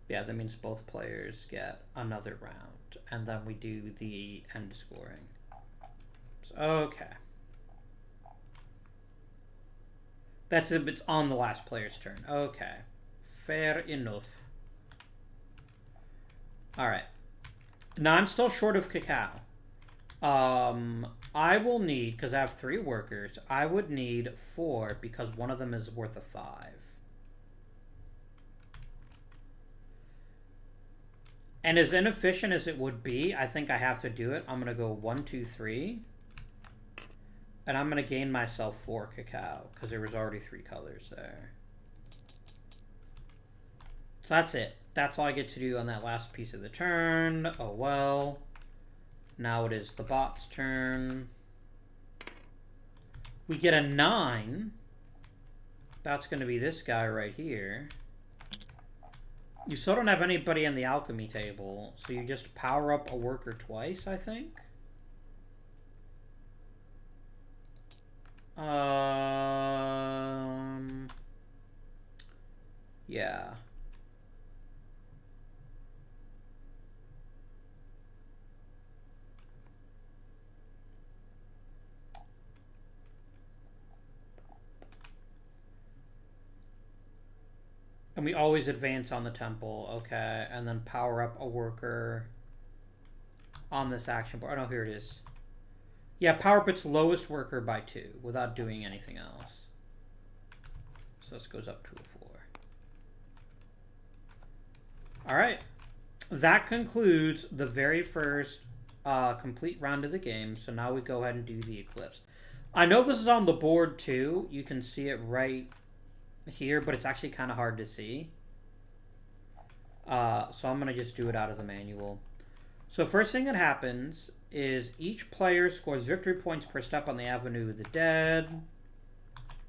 Yeah, that means both players get another round. And then we do the end scoring. So, okay. That's if it's on the last player's turn. Okay. Fair enough. Alright. Now, I'm still short of cacao. I will need, because I have 3 workers, I would need 4 because one of them is worth a 5. And as inefficient as it would be, I think I have to do it. I'm going to go 1, 2, 3. And I'm going to gain myself 4 cacao because there was already 3 colors there. So that's it. That's all I get to do on that last piece of the turn. Oh well. Now it is the bot's turn. We get a 9. That's going to be this guy right here. You still don't have anybody on the alchemy table, so you just power up a worker twice, I think. Yeah. And we always advance on the temple, okay, and then power up a worker on this action board. Oh no, here it is. Yeah, power up its lowest worker by 2 without doing anything else. So this goes up to a 4. Alright. That concludes the very first complete round of the game. So now we go ahead and do the eclipse. I know this is on the board too. You can see it right here, but it's actually kind of hard to see. So I'm going to just do it out of the manual. So first thing that happens is each player scores victory points per step on the Avenue of the Dead.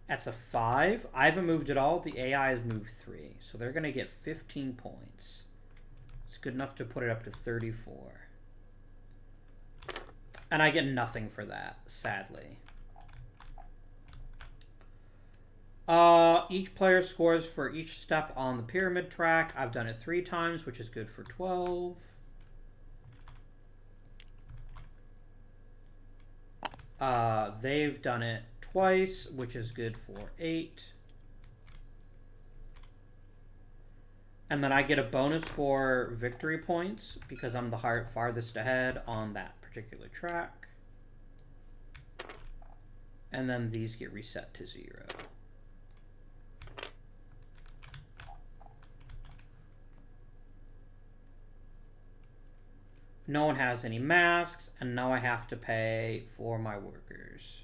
That's a 5. I haven't moved at all. The AI has moved 3. So they're going to get 15 points. It's good enough to put it up to 34. And I get nothing for that, sadly. Each player scores for each step on the pyramid track. I've done it 3 times, which is good for 12. They've done it twice, which is good for 8. And then I get a bonus for victory points because I'm the farthest ahead on that particular track. And then these get reset to 0. No one has any masks, and now I have to pay for my workers.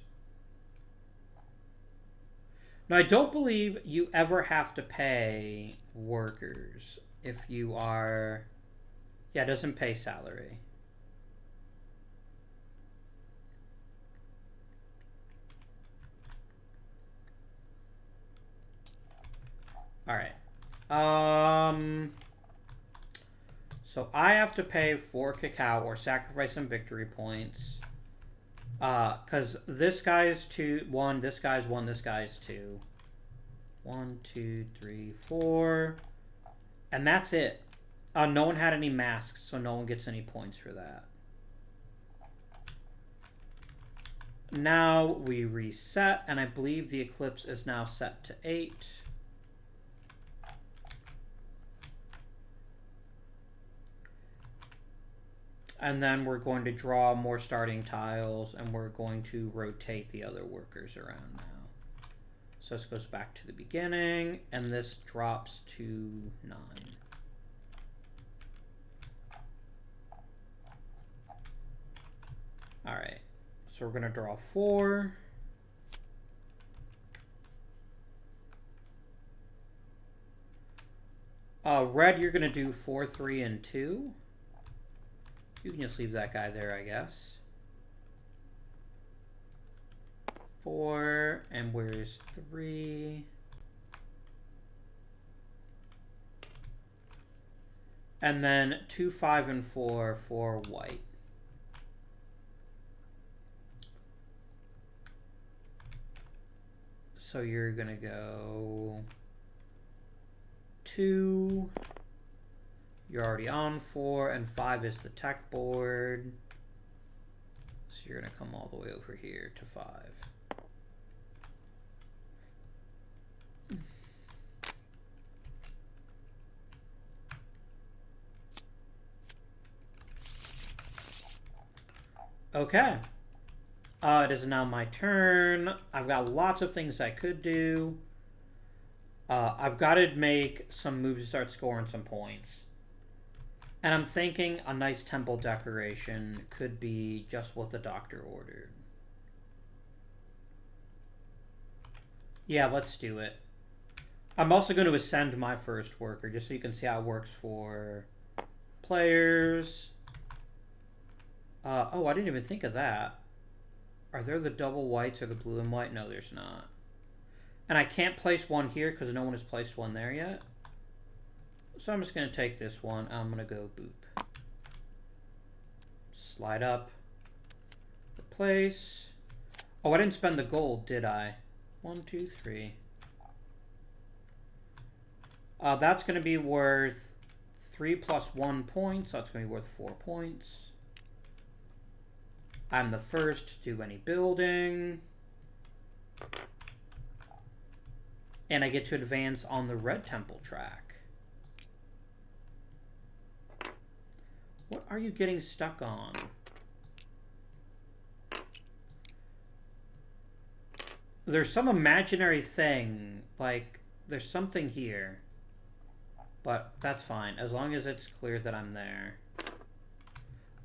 Now, I don't believe you ever have to pay workers if you are... Yeah, it doesn't pay salary. Alright. So I have to pay 4 cacao or sacrifice some victory points. Because this guy's 1, this guy's 1, this guy's 2. 1, 2, 3, 4. And that's it. No one had any masks, so no one gets any points for that. Now we reset, and I believe the eclipse is now set to 8. And then we're going to draw more starting tiles, and we're going to rotate the other workers around now. So this goes back to the beginning, and this drops to 9. Alright, so we're going to draw 4. Red, you're going to do 4, 3, and 2. You can just leave that guy there, I guess. 4, and where's 3? And then 2, 5, and 4 for white. So you're going to go 2. You're already on 4, and 5 is the tech board. So you're going to come all the way over here to 5. Okay. It is now my turn. I've got lots of things I could do. I've got to make some moves to start scoring some points. And I'm thinking a nice temple decoration could be just what the doctor ordered. Yeah, let's do it. I'm also going to ascend my first worker, just so you can see how it works for players. Oh, I didn't even think of that. Are there the double whites or the blue and white? No, there's not. And I can't place one here because no one has placed one there yet. So I'm just going to take this one. I'm going to go boop. Slide up. Replace. Oh, I didn't spend the gold, did I? 1, 2, 3. That's going to be worth 3 plus 1 points. So that's going to be worth 4 points. I'm the first to do any building. And I get to advance on the red temple track. What are you getting stuck on? There's some imaginary thing. Like, there's something here. But that's fine. As long as it's clear that I'm there.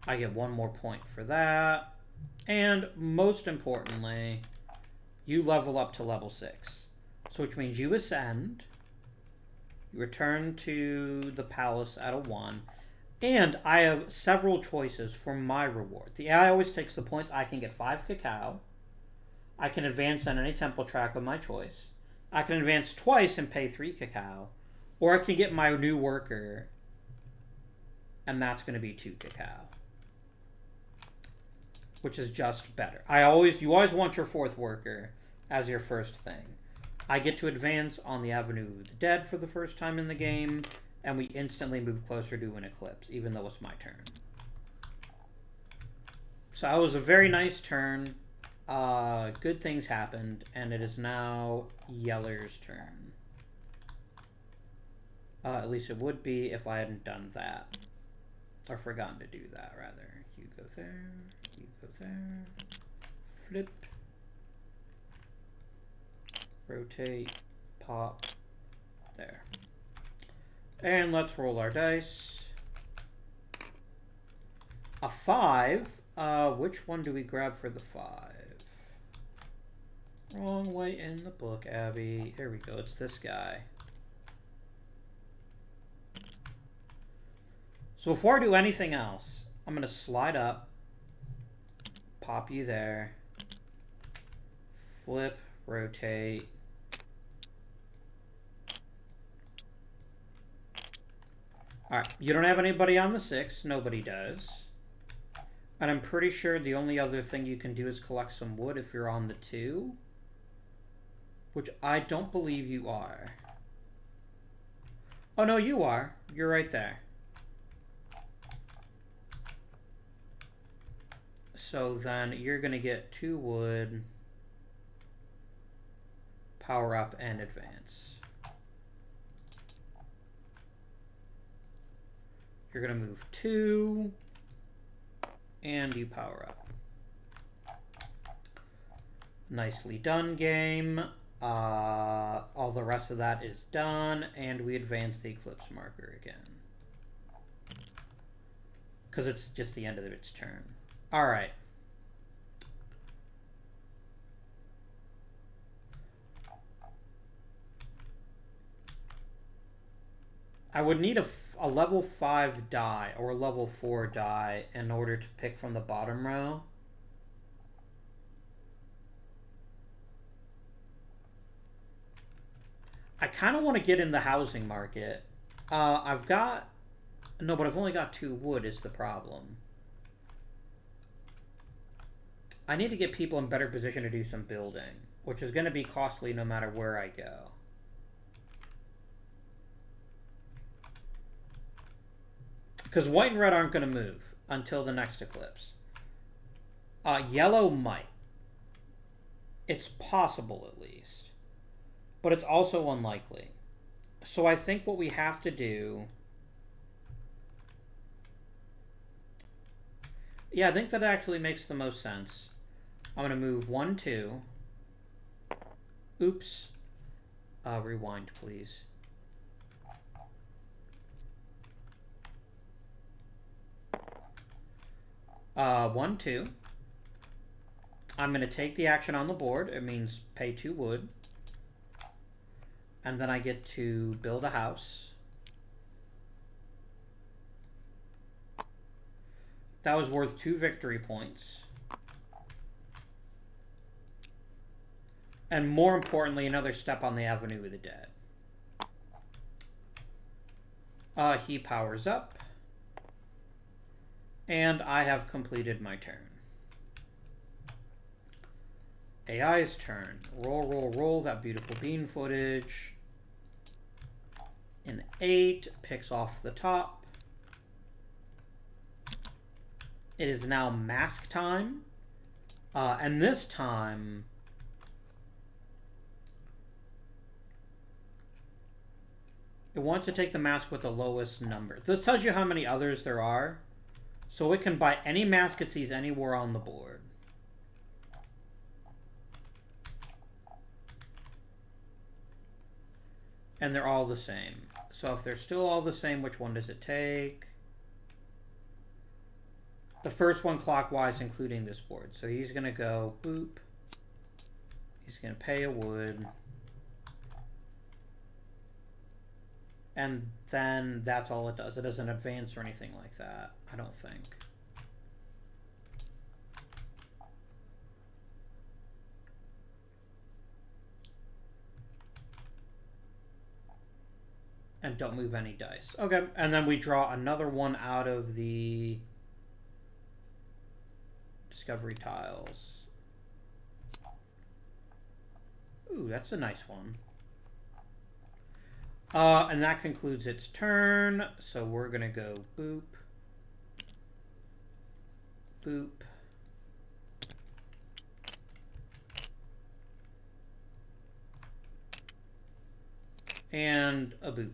I get 1 more point for that. And most importantly, you level up to level 6. So which means you ascend. You return to the palace at a 1. And I have several choices for my reward. The AI always takes the points. I can get 5 cacao. I can advance on any temple track of my choice. I can advance twice and pay 3 cacao. Or I can get my new worker. And that's going to be 2 cacao. Which is just better. You always want your 4th worker as your first thing. I get to advance on the Avenue of the Dead for the first time in the game, and we instantly move closer to an eclipse, even though it's my turn. So that was a very nice turn. Good things happened, and it is now Yeller's turn. At least it would be if I hadn't done that. Or forgotten to do that, rather. You go there. You go there. Flip. Rotate. Pop. There. And let's roll our dice. A 5. Which one do we grab for the 5? Wrong way in the book, Abby. Here we go. It's this guy. So before I do anything else, I'm going to slide up. Pop you there. Flip. Rotate. Alright, you don't have anybody on the 6. Nobody does. And I'm pretty sure the only other thing you can do is collect some wood if you're on the 2. Which I don't believe you are. Oh, no, you are. You're right there. So then you're going to get 2 wood. Power up and advance. You're going to move 2. And you power up. Nicely done, game. All the rest of that is done, and we advance the eclipse marker again. Because it's just the end of its turn. Alright. I would need a level 5 die or a level 4 die in order to pick from the bottom row. I kind of want to get in the housing market. I've got... No, but I've only got 2 wood is the problem. I need to get people in better position to do some building, which is going to be costly no matter where I go. Because white and red aren't going to move until the next eclipse. Yellow might. It's possible, at least. But it's also unlikely. So I think what we have to do... Yeah, I think that actually makes the most sense. I'm going to move 1, 2. Oops. Rewind, please. One, 2. I'm going to take the action on the board. It means pay 2 wood. And then I get to build a house. That was worth 2 victory points. And more importantly, another step on the Avenue of the Dead. He powers up. And I have completed my turn. AI's turn. Roll, roll, roll. That beautiful bean footage. An 8. Picks off the top. It is now mask time. And this time... it wants to take the mask with the lowest number. This tells you how many others there are. So it can buy any mask it sees anywhere on the board. And they're all the same. So if they're still all the same, which one does it take? The first one clockwise, including this board. So he's going to go boop. He's going to pay a wood. And then that's all it does. It doesn't advance or anything like that, I don't think. And don't move any dice. Okay, and then we draw another one out of the discovery tiles. Ooh, that's a nice one. And that concludes its turn. So we're going to go boop. Boop. And a boop.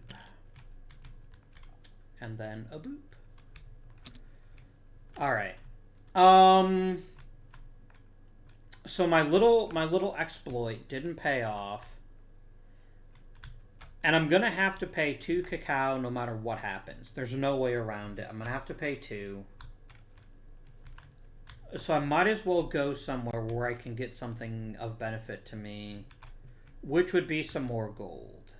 And then a boop. All right. So my little exploit didn't pay off. And I'm going to have to pay 2 cacao no matter what happens. There's no way around it. I'm going to have to pay 2. So I might as well go somewhere where I can get something of benefit to me. Which would be some more gold.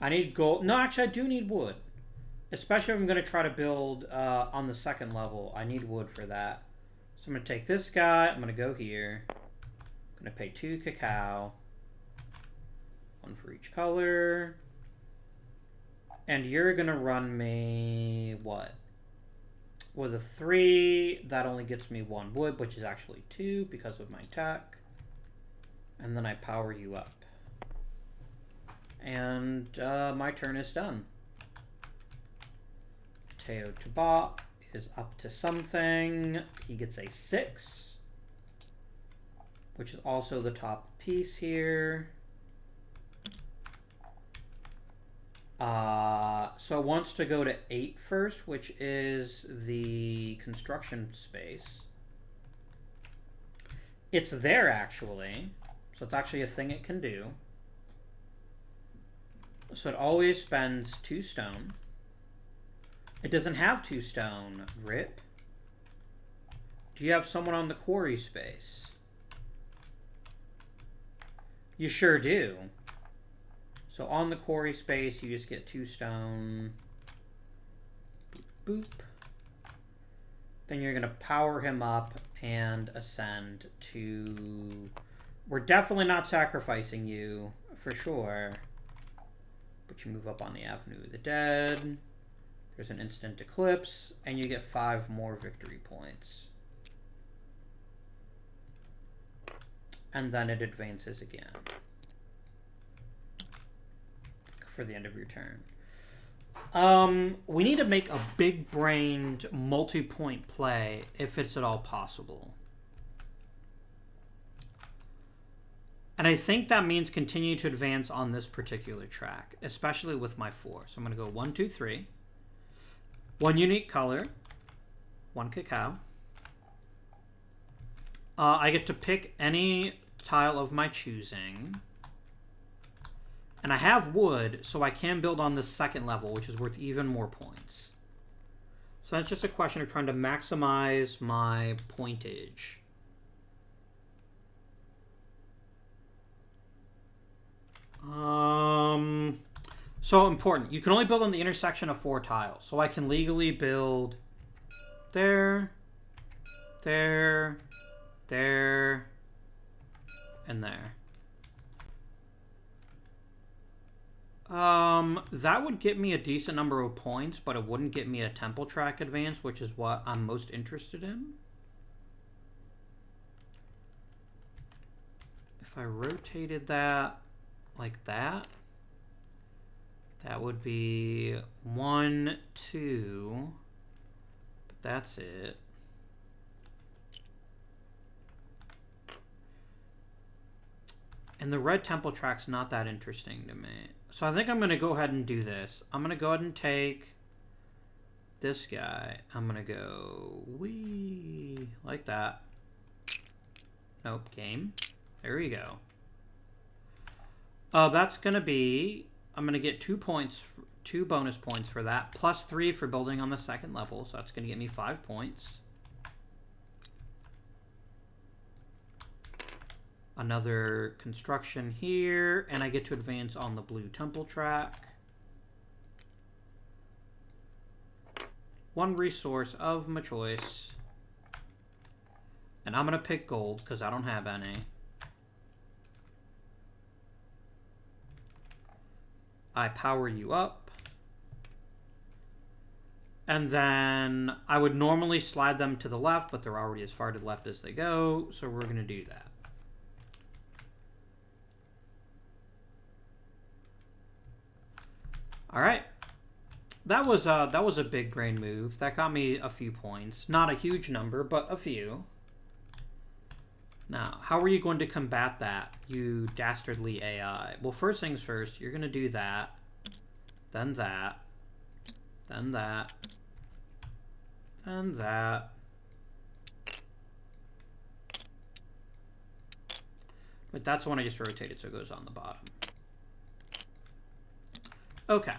I need gold. No, actually I do need wood. Especially if I'm going to try to build on the 2nd level. I need wood for that. So I'm going to take this guy. I'm going to go here. I'm going to pay 2 cacao. 1 for each color. And you're going to run me, what? With a 3, that only gets me 1 wood, which is actually 2 because of my tech. And then I power you up. And my turn is done. Teotihuacan is up to something. He gets a 6, which is also the top piece here. So it wants to go to 8 first, which is the construction space. It's there, actually. So it's actually a thing it can do. So it always spends 2 stone. It doesn't have 2 stone. Rip. Do you have someone on the quarry space? You sure do. So on the quarry space, you just get 2 stone. Boop, boop. Then you're going to power him up and ascend to... We're definitely not sacrificing you, for sure. But you move up on the Avenue of the Dead. There's an instant eclipse, and you get 5 more victory points. And then it advances again for the end of your turn. We need to make a big-brained multi-point play if it's at all possible. And I think that means continue to advance on this particular track, especially with my 4. So I'm going to go 1, 2, 3. 1 unique color. 1 cacao. I get to pick any tile of my choosing. And I have wood, so I can build on this second level, which is worth even more points. So that's just a question of trying to maximize my pointage. So important. You can only build on the intersection of 4 tiles. So I can legally build there, there, there, and there. That would get me a decent number of points, but it wouldn't get me a temple track advance, which is what I'm most interested in. If I rotated that like that, that would be 1, 2, but that's it. And the red temple track's not that interesting to me. So I think I'm going to go ahead and do this. I'm going to go ahead and take this guy. I'm going to go wee like that. Nope, game. There we go. That's going to be, I'm going to get 2 points, 2 bonus points for that, plus 3 for building on the second level. So that's going to get me 5 points. Another construction here, and I get to advance on the blue temple track. 1 resource of my choice. And I'm going to pick gold because I don't have any. I power you up. And then I would normally slide them to the left, but they're already as far to the left as they go, so we're going to do that. All right, that was a big brain move. That got me a few points. Not a huge number, but a few. Now, how are you going to combat that, you dastardly AI? Well, first things first, you're going to do that, then that, then that, then that. But that's the one I just rotated, so it goes on the bottom. Okay.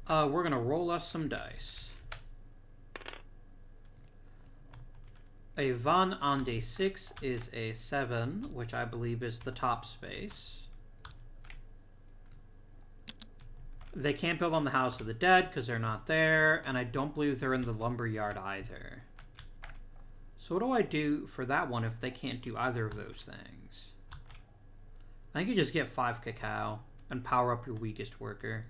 We're going to roll us some dice. A 1 on day 6 is a 7, which I believe is the top space. They can't build on the House of the Dead because they're not there, and I don't believe they're in the lumber yard either. So what do I do for that one if they can't do either of those things? I think you just get 5 cacao and power up your weakest worker.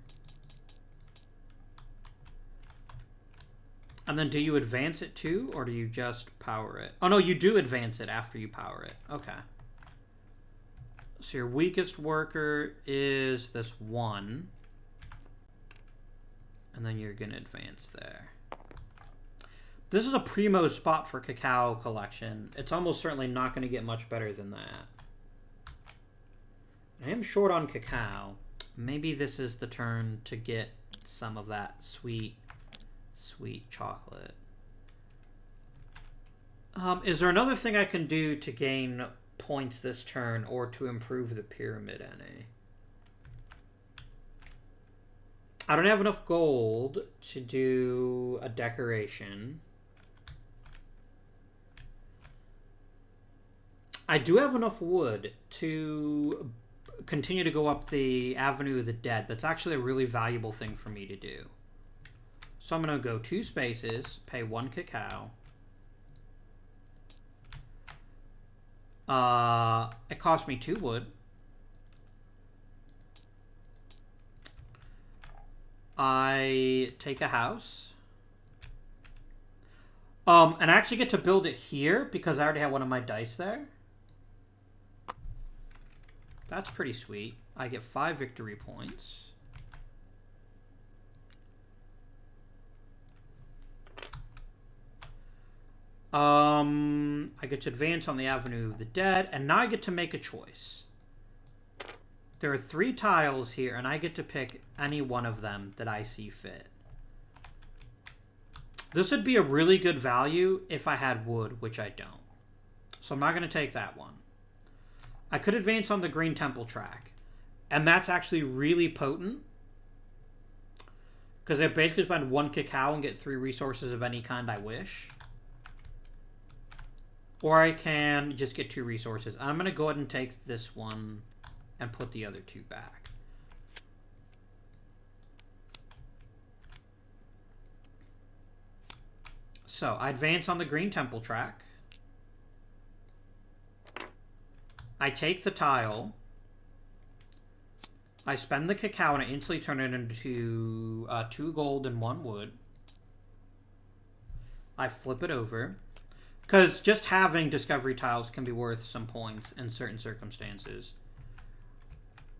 And then do you advance it too, or do you just power it? Oh no, you do advance it after you power it. Okay. So your weakest worker is this 1. And then you're going to advance there. This is a primo spot for cacao collection. It's almost certainly not going to get much better than that. I am short on cacao. Maybe this is the turn to get some of that sweet, sweet chocolate. Is there another thing I can do to gain points this turn or to improve the pyramid NA? I don't have enough gold to do a decoration. I do have enough wood to continue to go up the Avenue of the Dead. That's actually a really valuable thing for me to do. So I'm going to go 2 spaces, pay 1 cacao. It cost me 2 wood. I take a house. And I actually get to build it here because I already have one of my dice there. That's pretty sweet. I get 5 victory points. I get to advance on the Avenue of the Dead, and now I get to make a choice. There are 3 tiles here, and I get to pick any one of them that I see fit. This would be a really good value if I had wood, which I don't. So I'm not going to take that one. I could advance on the Green Temple track, and that's actually really potent. Because I basically spend 1 cacao and get 3 resources of any kind I wish. Or I can just get 2 resources. I'm going to go ahead and take this one and put the other 2 back. So I advance on the Green Temple track. I take the tile. I spend the cacao and I instantly turn it into 2 gold and 1 wood. I flip it over. Because just having discovery tiles can be worth some points in certain circumstances.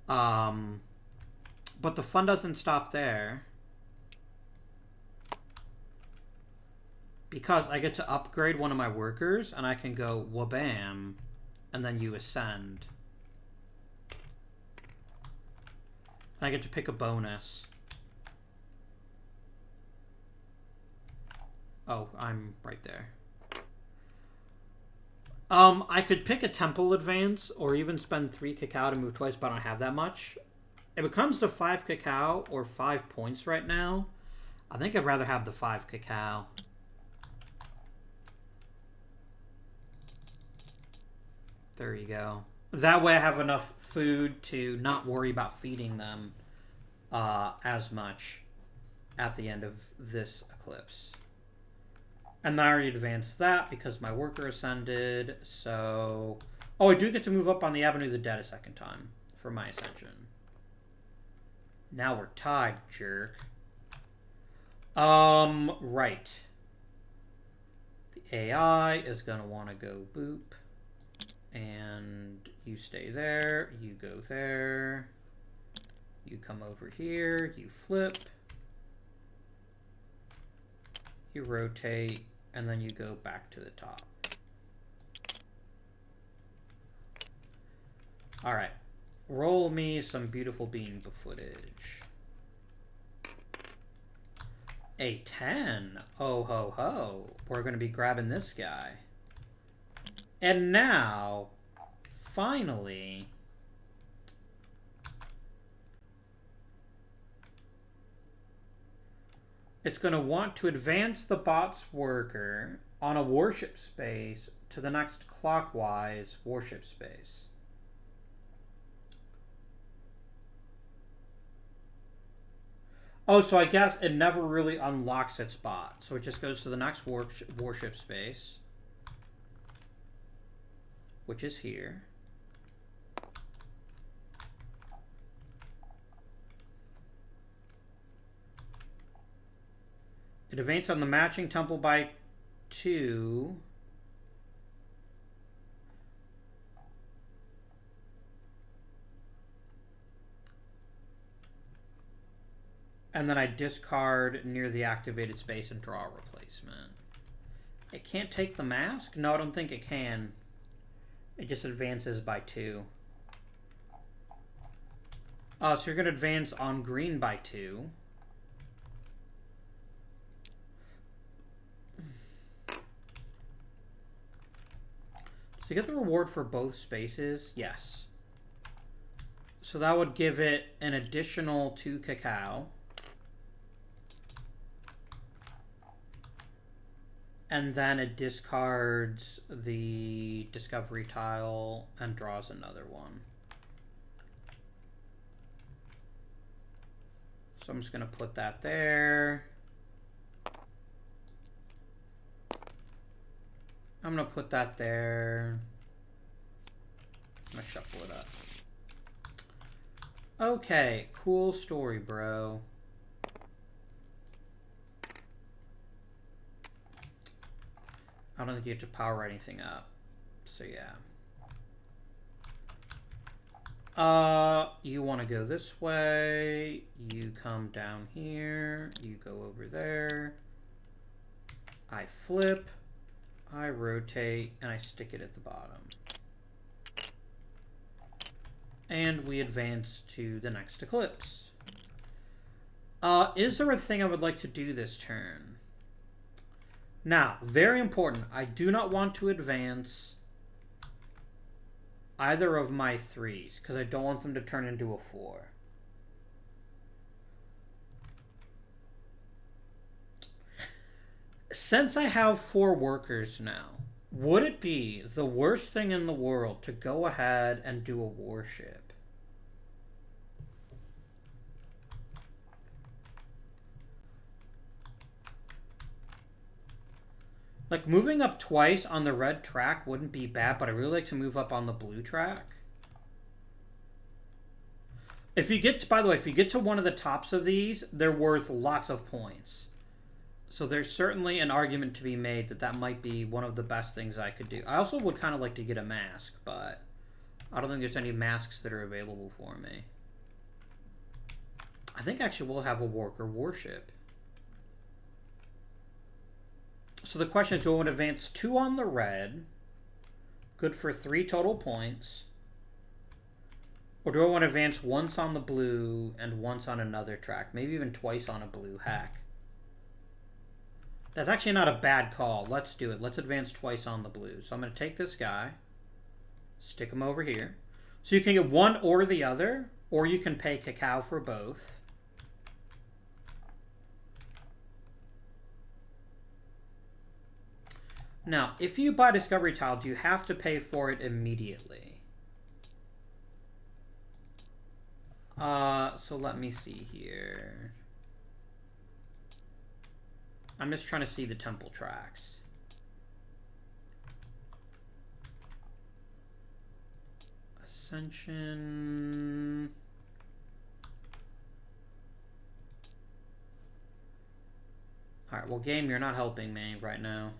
But the fun doesn't stop there. Because I get to upgrade one of my workers, and I can go wabam, and then you ascend. And I get to pick a bonus. Oh, I'm right there. I could pick a temple advance, or even spend 3 cacao to move twice, but I don't have that much. If it comes to 5 cacao, or 5 points right now, I think I'd rather have the 5 cacao. There you go. That way I have enough food to not worry about feeding them as much at the end of this eclipse. And then I already advanced that because my worker ascended, so... Oh, I do get to move up on the Avenue of the Dead a second time for my ascension. Now we're tied, jerk. Right. The AI is gonna want to go boop. And you stay there, you go there. You come over here, you flip. You rotate, and then you go back to the top. Alright. Roll me some beautiful bean footage. A 10. Oh ho ho. We're going to be grabbing this guy. And now, finally, it's going to want to advance the bot's worker on a warship space to the next clockwise warship space. Oh, so I guess it never really unlocks its bot. So it just goes to the next warship space, which is here. It advanced on the matching temple by 2. And then I discard near the activated space and draw a replacement. It can't take the mask? No, I don't think it can. It just advances by 2. So you're going to advance on green by 2. So you get the reward for both spaces? Yes. So that would give it an additional 2 cacao. And then it discards the discovery tile and draws another one. So I'm just going to put that there. I'm going to put that there. I'm going to shuffle it up. Okay, cool story, bro. I don't think you have to power anything up. So yeah. You want to go this way. You come down here. You go over there. I flip. I rotate, and I stick it at the bottom. And we advance to the next eclipse. Is there a thing I would like to do this turn? Now, very important, I do not want to advance either of my 3s, because I don't want them to turn into a 4. Since I have 4 workers now, would it be the worst thing in the world to go ahead and do a warship? Like, moving up twice on the red track wouldn't be bad, but I really like to move up on the blue track. If you get to, by the way, if you get to one of the tops of these, they're worth lots of points. So there's certainly an argument to be made that that might be one of the best things I could do. I also would kind of like to get a mask, but I don't think there's any masks that are available for me. I think actually we'll have a worker warship. So the question is, do I want to advance 2 on the red? Good for 3 total points. Or do I want to advance once on the blue and once on another track? Maybe even twice on a blue. Heck. That's actually not a bad call. Let's do it. Let's advance twice on the blue. So I'm going to take this guy. Stick him over here. So you can get one or the other. Or you can pay cacao for both. Now, if you buy Discovery Tile, do you have to pay for it immediately? So let me see here. I'm just trying to see the temple tracks. Ascension. Alright, well, game, you're not helping me right now.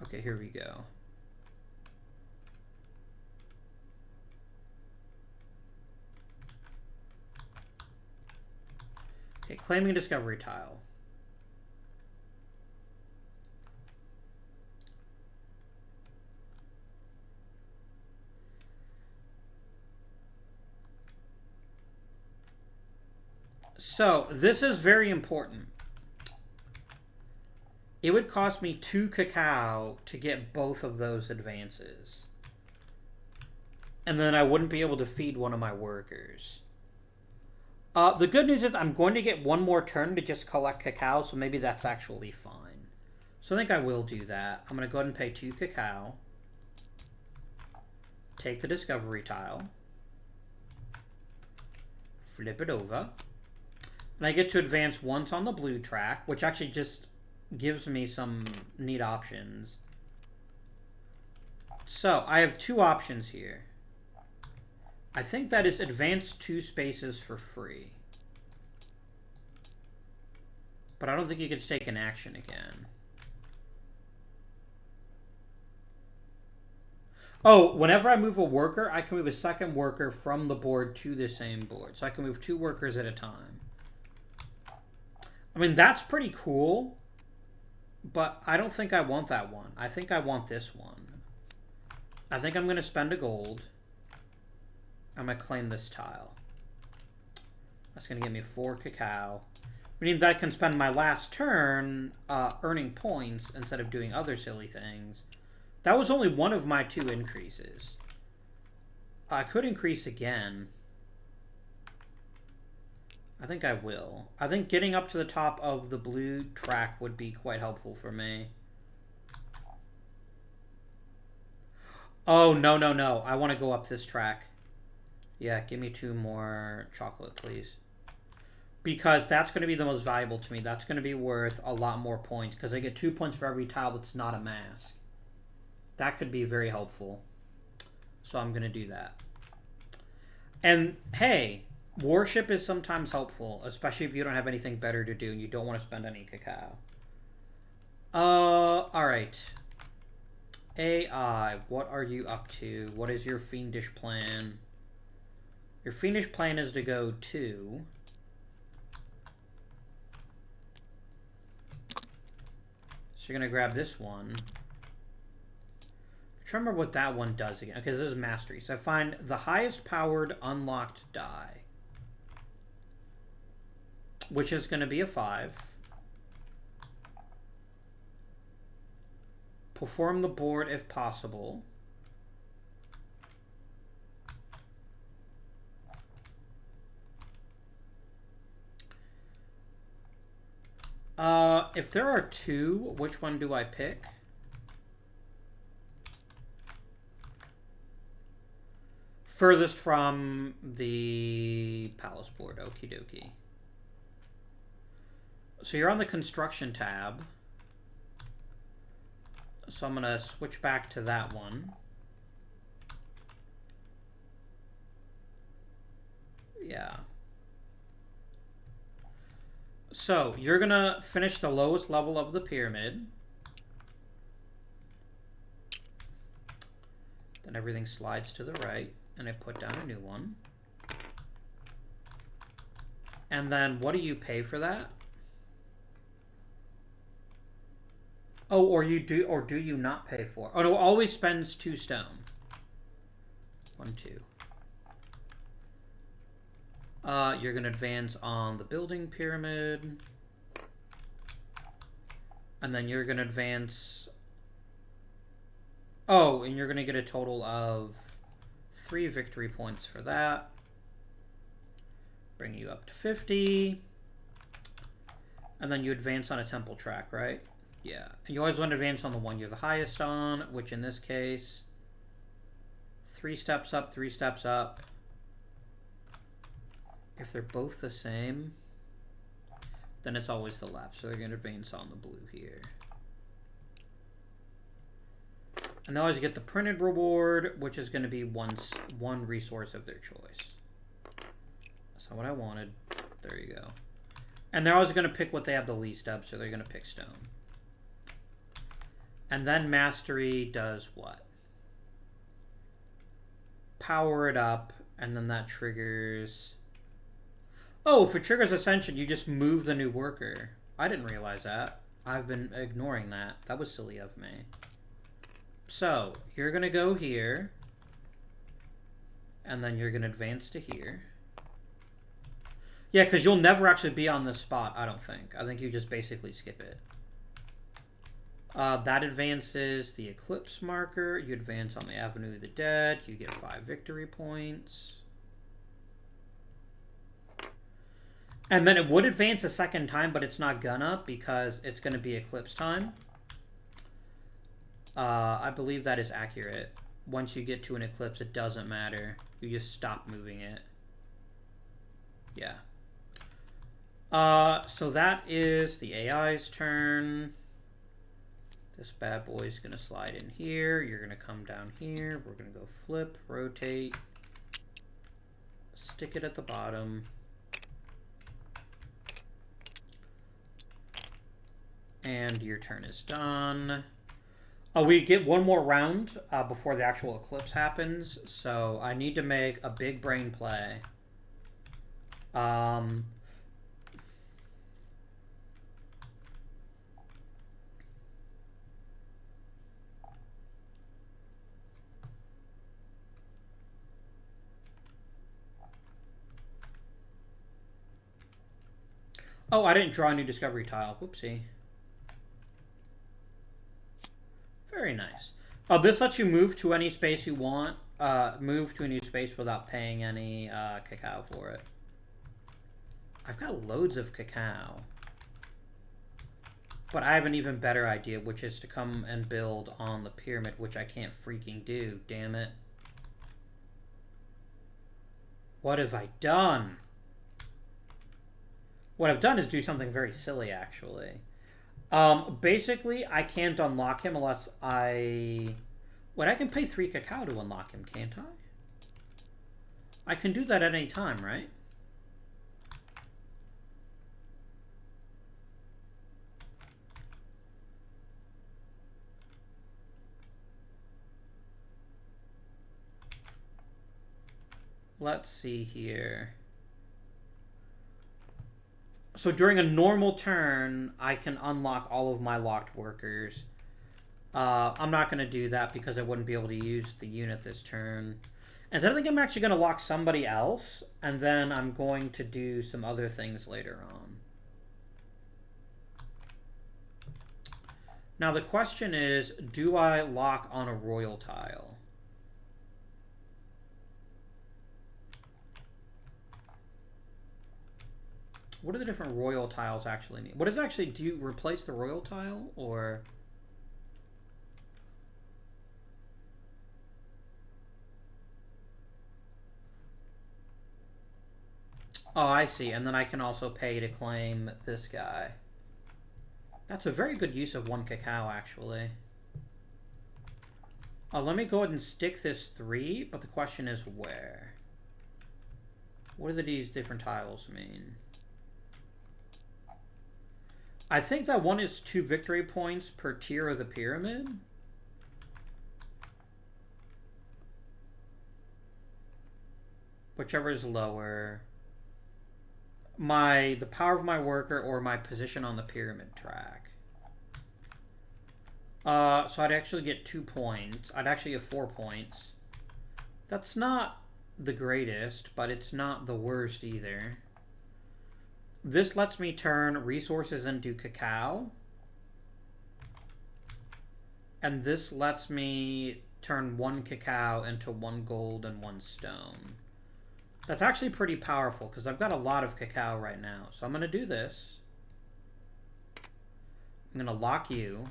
Okay, here we go. Okay, claiming Discovery Tile. So, this is very important. It would cost me 2 cacao to get both of those advances. And then I wouldn't be able to feed one of my workers. The good news is I'm going to get one more turn to just collect cacao, so maybe that's actually fine. So I think I will do that. I'm going to go ahead and pay 2 cacao. Take the Discovery Tile. Flip it over. And I get to advance once on the blue track, which actually just gives me some neat options. So, I have 2 options here. I think that is advance 2 spaces for free. But I don't think you can take an action again. Oh, whenever I move a worker, I can move a second worker from the board to the same board. So I can move 2 workers at a time. I mean, that's pretty cool. But I don't think I want that one. I think I want this one. I think I'm going to spend a gold. I'm going to claim this tile. That's going to give me 4 cacao. Meaning that I can spend my last turn earning points instead of doing other silly things. That was only one of my 2 increases. I could increase again. I think I will. I think getting up to the top of the blue track would be quite helpful for me. Oh, no, no, no. I want to go up this track. Yeah, give me 2 more chocolate, please. Because that's going to be the most valuable to me. That's going to be worth a lot more points. Because I get 2 points for every tile that's not a mask. That could be very helpful. So I'm going to do that. And, hey, worship is sometimes helpful. Especially if you don't have anything better to do and you don't want to spend any cacao. Alright. AI, what are you up to? What is your fiendish plan? Your fiendish plan is to go to... So you're going to grab this one. I'm trying to remember what that one does again. Okay, this is mastery. So I find the highest powered unlocked die. Which is going to be a 5. Perform the board if possible. If there are 2, which one do I pick? Furthest from the palace board. Okie dokie. So you're on the construction tab. So I'm going to switch back to that one. Yeah. So you're going to finish the lowest level of the pyramid. Then everything slides to the right. And I put down a new one. And then what do you pay for that? Oh, or do you not pay for it? Oh no, always spends 2 stone. 1, 2. You're gonna advance on the building pyramid. And then you're gonna advance. Oh, and you're gonna get a total of 3 victory points for that. Bring you up to 50. And then you advance on a temple track, right? Yeah. And you always want to advance on the one you're the highest on, which in this case, 3 steps up, 3 steps up. If they're both the same, then it's always the left. So they're going to advance on the blue here. And they always get the printed reward, which is going to be one resource of their choice. That's not what I wanted. There you go. And they're always going to pick what they have the least of, so they're going to pick stone. And then mastery does what? Power it up, and then that triggers... Oh, if it triggers ascension, you just move the new worker. I didn't realize that. I've been ignoring that. That was silly of me. So, you're going to go here. And then you're going to advance to here. Yeah, because you'll never actually be on this spot, I don't think. I think you just basically skip it. That advances the eclipse marker. You advance on the Avenue of the Dead. You get 5 victory points. And then it would advance a second time, but it's not gonna because it's going to be eclipse time. I believe that is accurate. Once you get to an eclipse, it doesn't matter. You just stop moving it. Yeah. So that is the AI's turn. This bad boy is going to slide in here. You're going to come down here. We're going to go flip, rotate, stick it at the bottom. And your turn is done. Oh, we get one more round before the actual eclipse happens. So I need to make a big brain play. Oh, I didn't draw a new discovery tile. Whoopsie. Very nice. This lets you move to any space you want. Move to a new space without paying any cacao for it. I've got loads of cacao. But I have an even better idea, which is to come and build on the pyramid, which I can't freaking do. Damn it. What have I done? What I've done is do something very silly, actually. Basically, I can't unlock him unless I... Wait, I can pay 3 cacao to unlock him, can't I? I can do that at any time, right? Let's see here. So during a normal turn, I can unlock all of my locked workers. I'm not going to do that because I wouldn't be able to use the unit this turn. And so I think I'm actually going to lock somebody else, and then I'm going to do some other things later on. Now the question is, do I lock on a royal tile? What do the different royal tiles actually mean? What does actually, do you replace the royal tile, or... Oh, I see. And then I can also pay to claim this guy. That's a very good use of 1 cacao, actually. Let me go ahead and stick this 3, but the question is where? What do these different tiles mean? I think that one is 2 victory points per tier of the pyramid. Whichever is lower. The power of my worker or my position on the pyramid track. So I'd actually get 2 points. I'd actually have 4 points. That's not the greatest, but it's not the worst either. This lets me turn resources into cacao. And this lets me turn 1 cacao into 1 gold and 1 stone. That's actually pretty powerful because I've got a lot of cacao right now. So I'm going to do this. I'm going to lock you.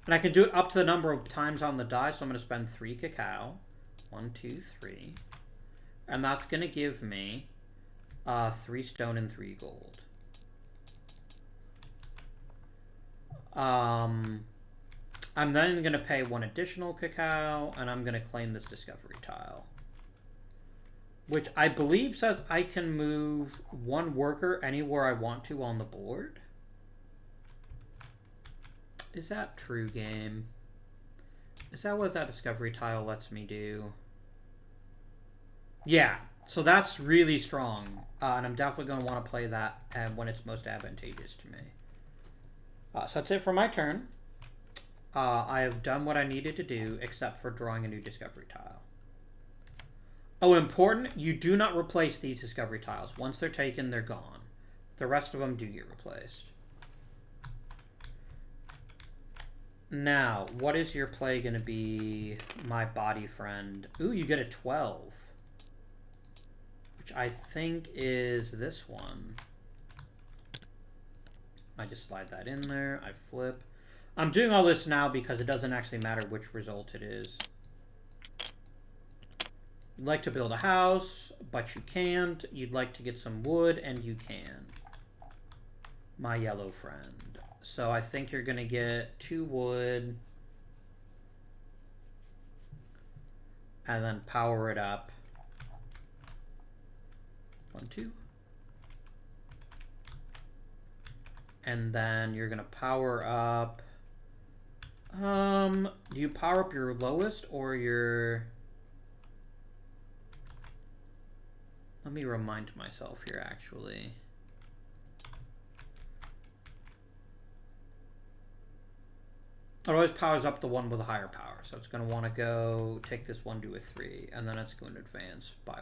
And I can do it up to the number of times on the die. So I'm going to spend 3 cacao. 1, 2, 3. And that's going to give me 3 stone and 3 gold. I'm then going to pay 1 additional cacao. And I'm going to claim this discovery tile. Which I believe says I can move 1 worker anywhere I want to on the board. Is that true, game? Is that what that discovery tile lets me do? Yeah, so that's really strong. And I'm definitely going to want to play that when it's most advantageous to me. So that's it for my turn. I have done what I needed to do, except for drawing a new discovery tile. Oh, important, you do not replace these discovery tiles. Once they're taken, they're gone. The rest of them do get replaced. Now, what is your play going to be, my body friend? Ooh, you get a 12. Which I think is this one. I just slide that in there. I flip. I'm doing all this now because it doesn't actually matter which result it is. You'd like to build a house, but you can't. You'd like to get some wood, and you can. My yellow friend. So I think you're going to get 2 wood. And then power it up. 1, 2. And then you're going to power up... do you power up your lowest or your... Let me remind myself here, actually. It always powers up the one with a higher power. So it's going to want to go take this one to a 3. And then it's going to advance by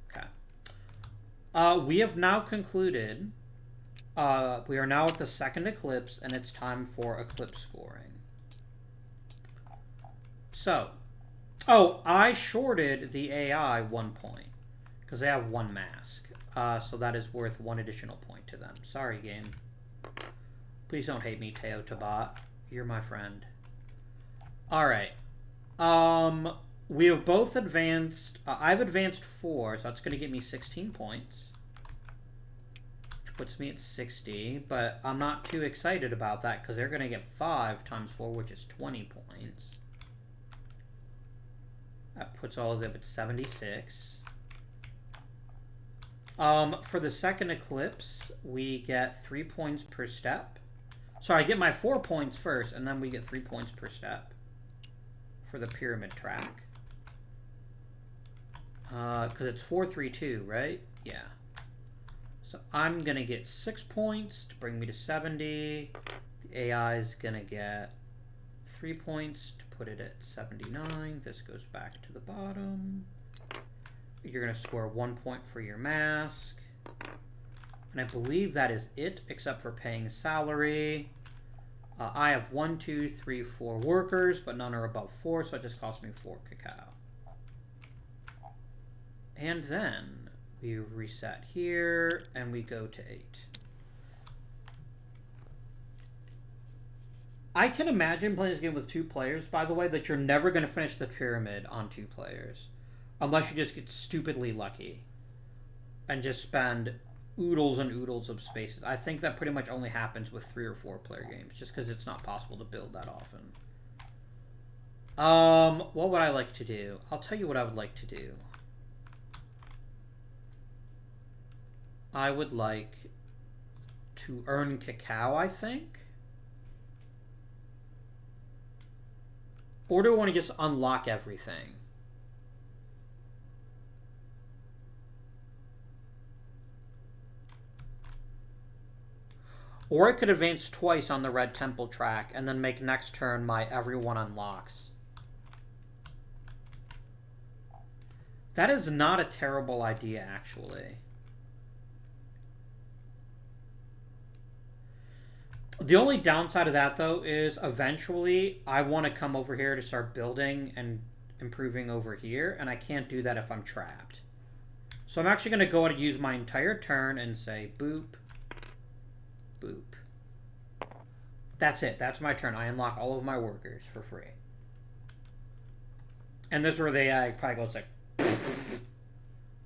1. Okay. We have now concluded. We are now at the 2nd eclipse. And it's time for eclipse scoring. So. Oh, I shorted the AI 1 point. Because they have 1 mask. So that is worth 1 additional point to them. Sorry, game. Please don't hate me, Teotihuacan. You're my friend. Alright. we have both advanced. I've advanced 4, so that's going to get me 16 points. Which puts me at 60, but I'm not too excited about that because they're going to get 5 times 4, which is 20 points. That puts all of them at 76. For the second eclipse, we get 3 points per step. So I get my 4 points first, and then we get 3 points per step for the pyramid track. Because it's 432, right? Yeah. So I'm going to get 6 points to bring me to 70. The AI is going to get 3 points to put it at 79. This goes back to the bottom. You're going to score 1 point for your mask. And I believe that is it, except for paying salary. I have 1, 2, 3, 4 workers, but none are above 4, so it just cost me 4 cacao. And then we reset here, and we go to 8. I can imagine playing this game with 2 players, by the way, that you're never going to finish the pyramid on 2 players. Unless you just get stupidly lucky. And just spend oodles and oodles of spaces. I think that pretty much only happens with 3 or 4 player games, just because it's not possible to build that often. What would I like to do? I'll tell you what I would like to do. I would like to earn cacao, I think. Or do I want to just unlock everything? Or I could advance twice on the red temple track and then make next turn my everyone unlocks. That is not a terrible idea, actually. The only downside of that, though, is eventually I want to come over here to start building and improving over here, and I can't do that if I'm trapped. So I'm actually going to go ahead and use my entire turn and say boop, boop. That's it. That's my turn. I unlock all of my workers for free. And this is where the probably goes like,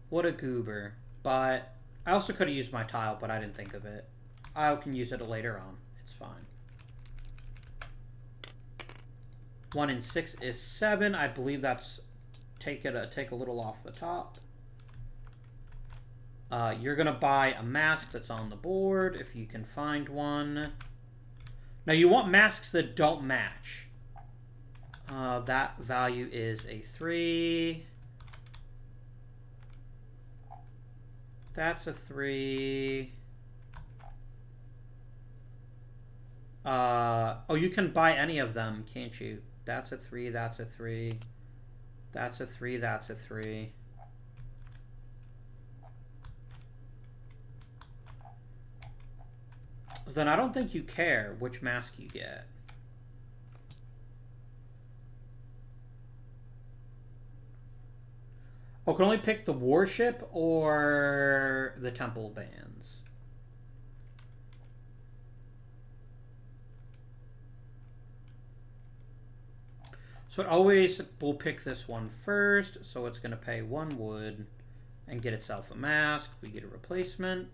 what a goober. But I also could have used my tile, but I didn't think of it. I can use it later on. It's fine. 1 and 6 is 7. I believe that's take a little off the top. You're gonna buy a mask that's on the board if you can find one. Now you want masks that don't match. That value is a 3. That's a 3. Oh, you can buy any of them, can't you? That's a 3, that's a 3. That's a 3, that's a 3. Then I don't think you care which mask you get. Oh, can only pick the warship or the temple bands. So it always will pick this one first, so it's going to pay 1 wood and get itself a mask. We get a replacement.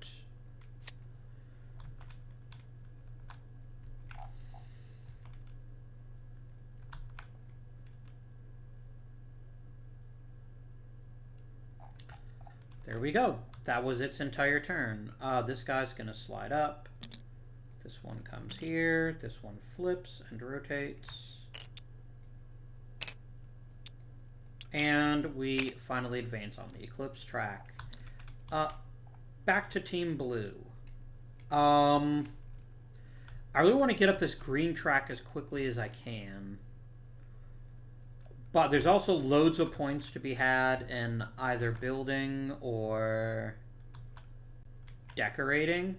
There we go. That was its entire turn. This guy's going to slide up. This one comes here. This one flips and rotates. And we finally advance on the Eclipse track. Back to Team Blue. I really want to get up this green track as quickly as I can. But there's also loads of points to be had in either building or decorating.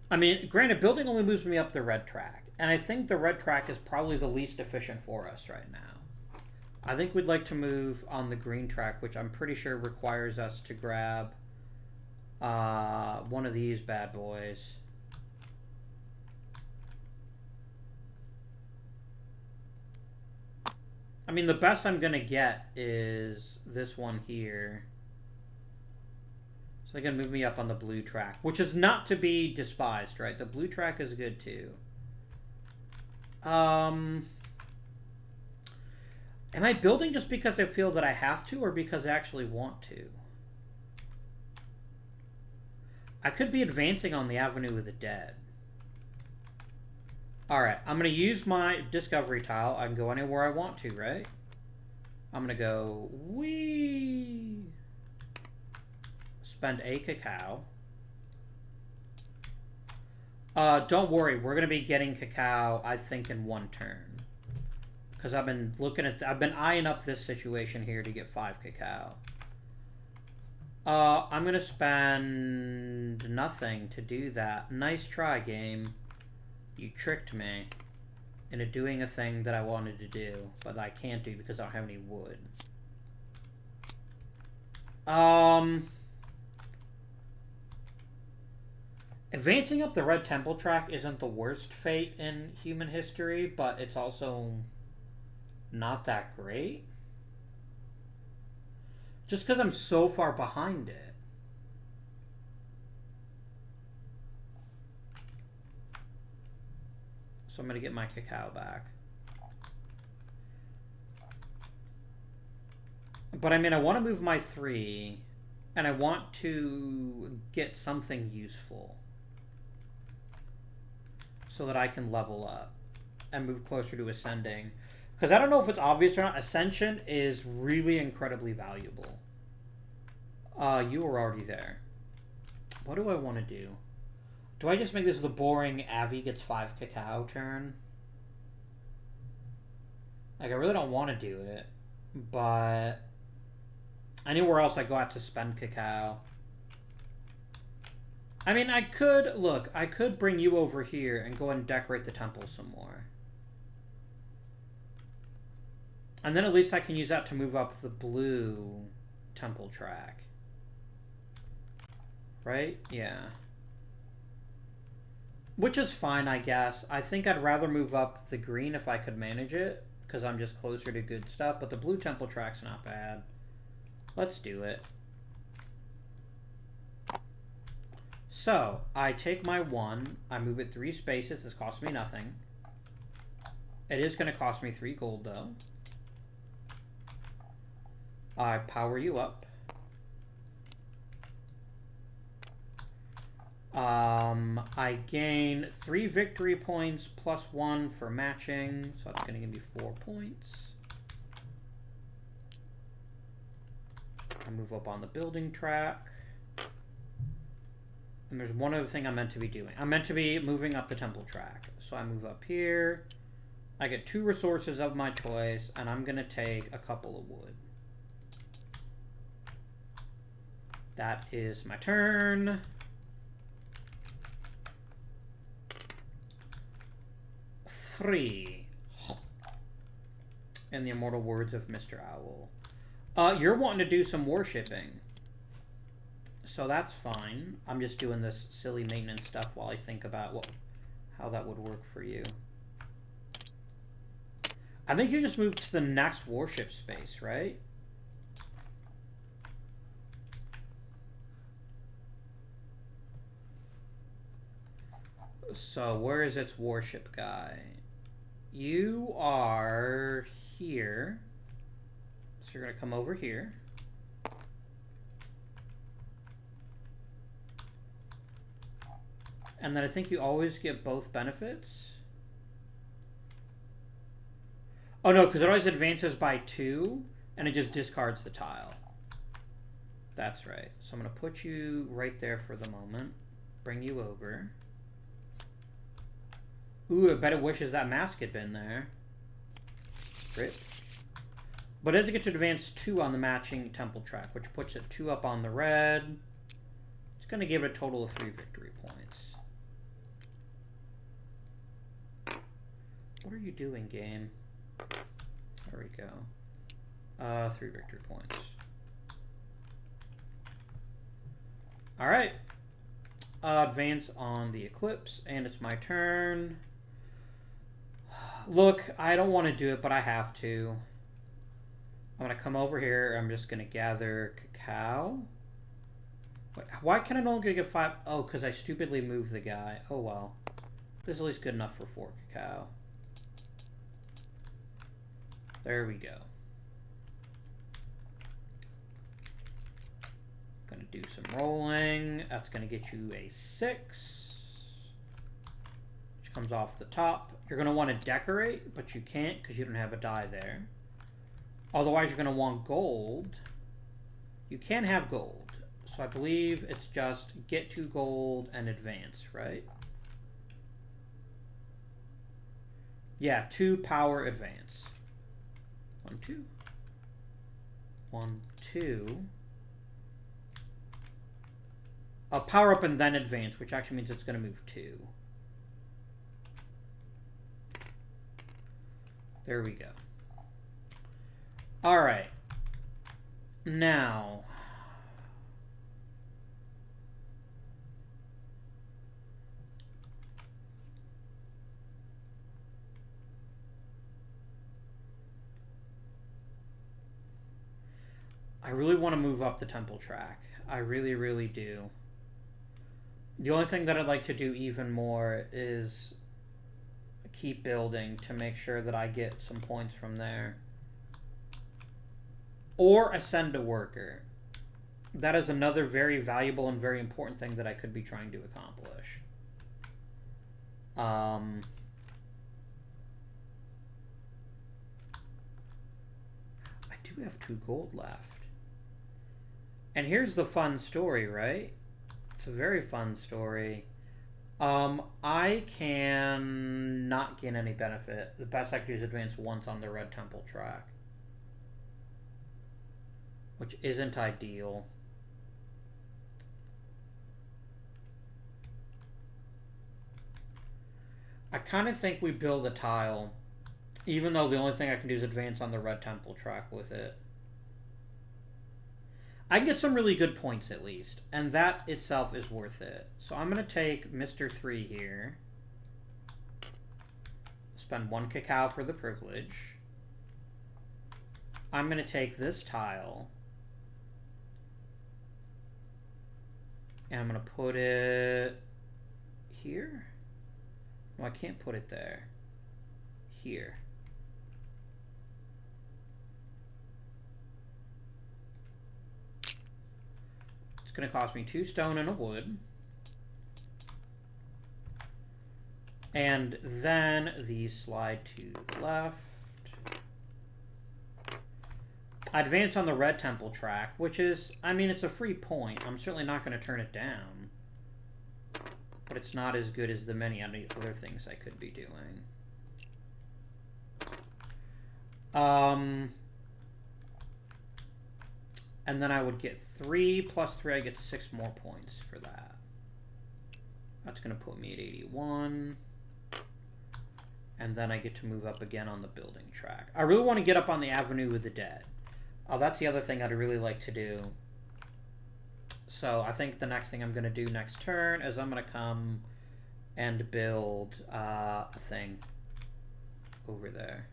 I mean, granted, building only moves me up the red track. And I think the red track is probably the least efficient for us right now. I think we'd like to move on the green track, which I'm pretty sure requires us to grab one of these bad boys. I mean, the best I'm gonna get is this one here. So they're gonna move me up on the blue track, which is not to be despised, right? The blue track is good too. Am I building just because I feel that I have to, or because I actually want to? I could be advancing on the Avenue of the Dead. Alright, I'm going to use my discovery tile. I can go anywhere I want to, right? I'm going to go, wee. Spend a cacao. Don't worry, we're going to be getting cacao, I think, in one turn. Because I've been eyeing up this situation here to get 5 cacao. I'm going to spend nothing to do that. Nice try, game. You tricked me into doing a thing that I wanted to do, but I can't do because I don't have any wood. Advancing up the red temple track isn't the worst fate in human history, but it's also not that great. Just because I'm so far behind it. So I'm going to get my cacao back. But I mean, I want to move my 3, and I want to get something useful. So that I can level up and move closer to ascending. Because I don't know if it's obvious or not, ascension is really incredibly valuable. You were already there. What do I want to do? Do I just make this the boring Avi gets 5 cacao turn? Like, I really don't want to do it. But anywhere else I go have to spend cacao. I mean, I could bring you over here and go and decorate the temple some more. And then at least I can use that to move up the blue temple track. Right? Yeah. Which is fine, I guess. I think I'd rather move up the green if I could manage it, because I'm just closer to good stuff, but the blue temple track's not bad. Let's do it. So, I take my 1, I move it 3 spaces, this costs me nothing. It is going to cost me 3 gold, though. I power you up. I gain 3 victory points plus 1 for matching, so that's going to give me 4 points. I move up on the building track. And there's one other thing I'm meant to be doing. I'm meant to be moving up the temple track. So I move up here. I get 2 resources of my choice, and I'm going to take a couple of wood. That is my turn. 3. In the immortal words of Mr. Owl. You're wanting to do some worshipping. So that's fine. I'm just doing this silly maintenance stuff while I think about how that would work for you. I think you just moved to the next worship space, right? So where is its worship guy? You are here. So you're going to come over here. And then I think you always get both benefits. Oh no, because it always advances by 2, and it just discards the tile. That's right. So I'm going to put you right there for the moment. Bring you over. Ooh, I bet it wishes that mask had been there. Great. But it does get to advance 2 on the matching temple track, which puts it 2 up on the red. It's going to give it a total of 3 victory points. What are you doing, game? There we go. 3 victory points. Alright. Advance on the eclipse, and it's my turn. Look, I don't want to do it, but I have to. I'm going to come over here. I'm just going to gather cacao. Wait, why can I no longer get 5? Oh, because I stupidly moved the guy. Oh, well. This is at least good enough for 4 cacao. There we go. Gonna do some rolling. That's gonna get you a 6. Which comes off the top. You're gonna want to decorate, but you can't because you don't have a die there. Otherwise, you're gonna want gold. You can have gold. So I believe it's just get 2 gold and advance, right? Yeah, 2 power advance. 1, 2. 1, 2. Power up and then advance, which actually means it's going to move 2. There we go. All right. Now, I really want to move up the temple track. I really, really do. The only thing that I'd like to do even more is keep building to make sure that I get some points from there. Or ascend a worker. That is another very valuable and very important thing that I could be trying to accomplish. I do have 2 gold left. And here's the fun story, right? It's a very fun story. I can not gain any benefit. The best I could do is advance once on the red temple track. Which isn't ideal. I kind of think we build a tile. Even though the only thing I can do is advance on the red temple track with it. I can get some really good points at least, and that itself is worth it. So I'm going to take Mr. 3 here. Spend 1 cacao for the privilege. I'm going to take this tile. And I'm going to put it here. No, I can't put it there. Here. It's going to cost me 2 stone and a wood. And then these slide to the left. I advance on the red temple track, which is, I mean, it's a free point. I'm certainly not going to turn it down. But it's not as good as the many other things I could be doing. And then I would get 3 plus 3, I get 6 more points for that. That's going to put me at 81. And then I get to move up again on the building track. I really want to get up on the Avenue with the Dead. That's the other thing I'd really like to do. So I think the next thing I'm going to do next turn is I'm going to come and build a thing over there.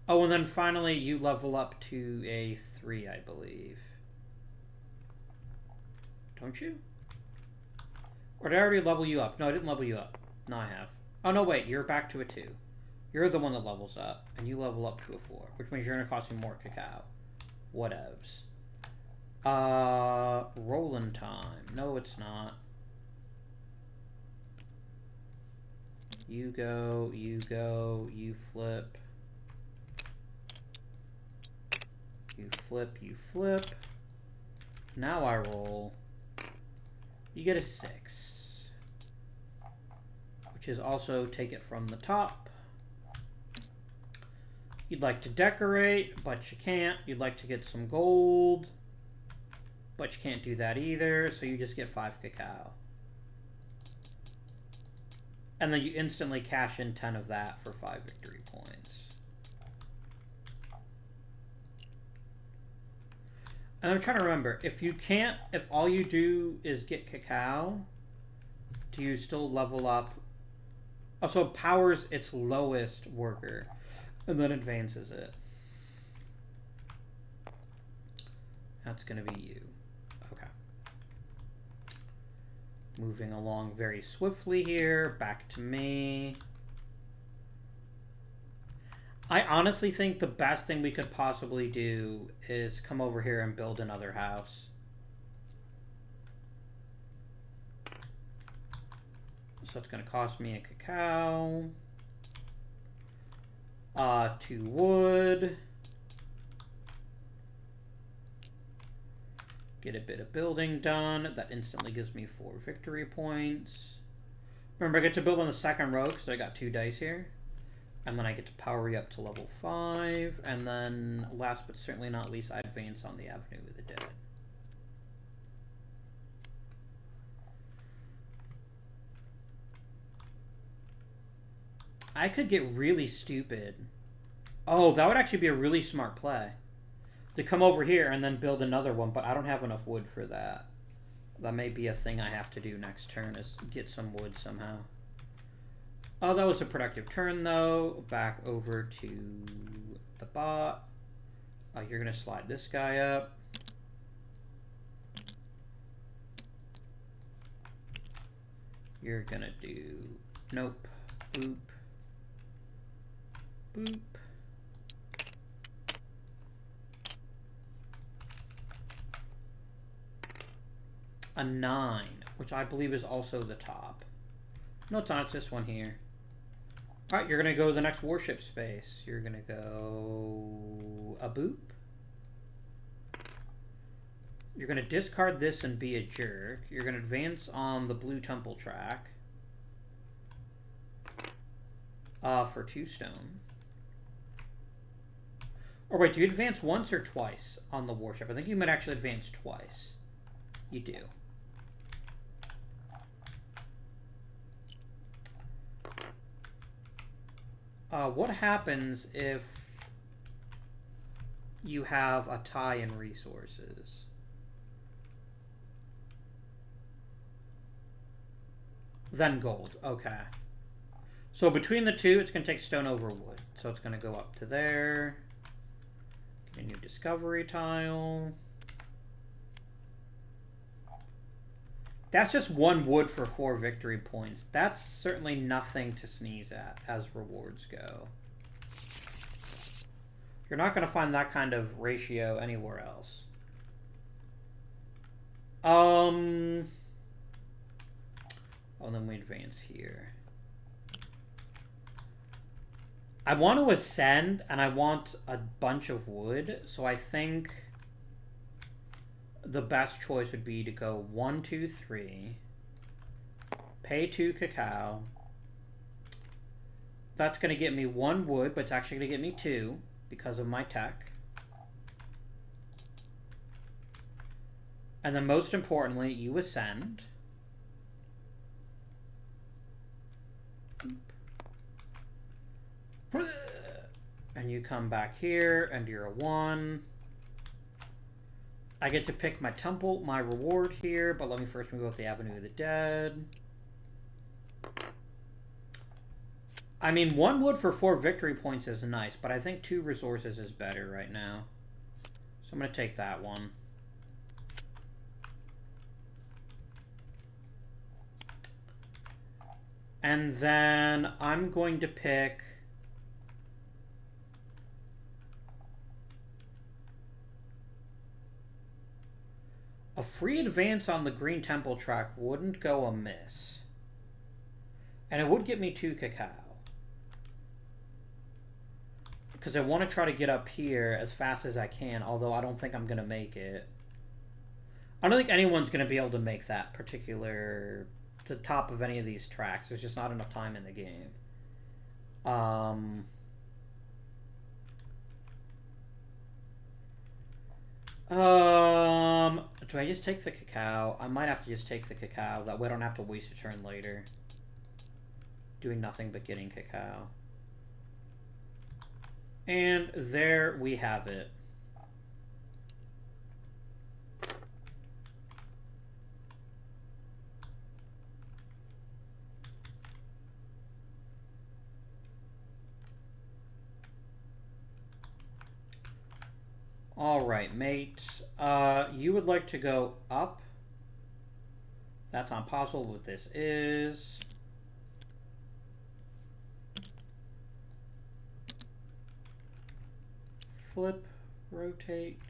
Oh, and then finally you level up to a 3, I believe. Don't you? Or did I already level you up? No, I didn't level you up. No, I have. Oh, no, wait. You're back to a 2. You're the one that levels up. And you level up to a 4. Which means you're going to cost me more cacao. Whatevs. Rolling time. No, it's not. You go, you go, you flip. You flip, you flip. Now I roll. You get a 6. Which is also take it from the top. You'd like to decorate, but you can't. You'd like to get some gold, but you can't do that either, so you just get 5 cacao. And then you instantly cash in 10 of that for 5 victory points. And I'm trying to remember, if all you do is get cacao, do you still level up? Oh, so it powers its lowest worker, and then advances it. That's going to be you. Okay. Moving along very swiftly here. Back to me. I honestly think the best thing we could possibly do is come over here and build another house. So it's going to cost me a cacao. 2 wood. Get a bit of building done. That instantly gives me 4 victory points. Remember, I get to build on the second row because I got 2 dice here. And then I get to power you up to level 5. And then, last but certainly not least, I advance on the Avenue of the Dead. I could get really stupid. Oh, that would actually be a really smart play. To come over here and then build another one, but I don't have enough wood for that. That may be a thing I have to do next turn, is get some wood somehow. Oh, that was a productive turn, though. Back over to the bot. You're going to slide this guy up. You're going to do... Nope. Boop. Boop. A 9, which I believe is also the top. No, it's not. It's this one here. Alright, you're going to go to the next warship space. You're going to go a boop. You're going to discard this and be a jerk. You're going to advance on the blue temple track. For 2 stone. Or wait, do you advance once or twice on the warship? I think you might actually advance twice. You do. What happens if you have a tie in resources? Then gold. Okay. So between the two, it's going to take stone over wood. So it's going to go up to there. Get a new discovery tile. That's just 1 wood for 4 victory points. That's certainly nothing to sneeze at as rewards go. You're not going to find that kind of ratio anywhere else. Oh, then we advance here. I want to ascend, and I want a bunch of wood, so I think the best choice would be to go 1, 2, 3, pay 2 cacao. That's going to get me 1 wood, but it's actually going to get me 2 because of my tech. And then most importantly, you ascend. And you come back here, and you're a 1. I get to pick my temple, my reward here, but let me first move out the Avenue of the Dead. I mean, 1 wood for 4 victory points is nice, but I think 2 resources is better right now. So I'm going to take that one. And then I'm going to pick... a free advance on the green temple track wouldn't go amiss. And it would get me 2 cacao. Because I want to try to get up here as fast as I can, although I don't think I'm going to make it. I don't think anyone's going to be able to make that particular... the top of any of these tracks. There's just not enough time in the game. Do I just take the cacao? I might have to just take the cacao. That way I don't have to waste a turn later doing nothing but getting cacao. And there we have it. All right, mate. You would like to go up. That's not possible. What this is. Flip, rotate.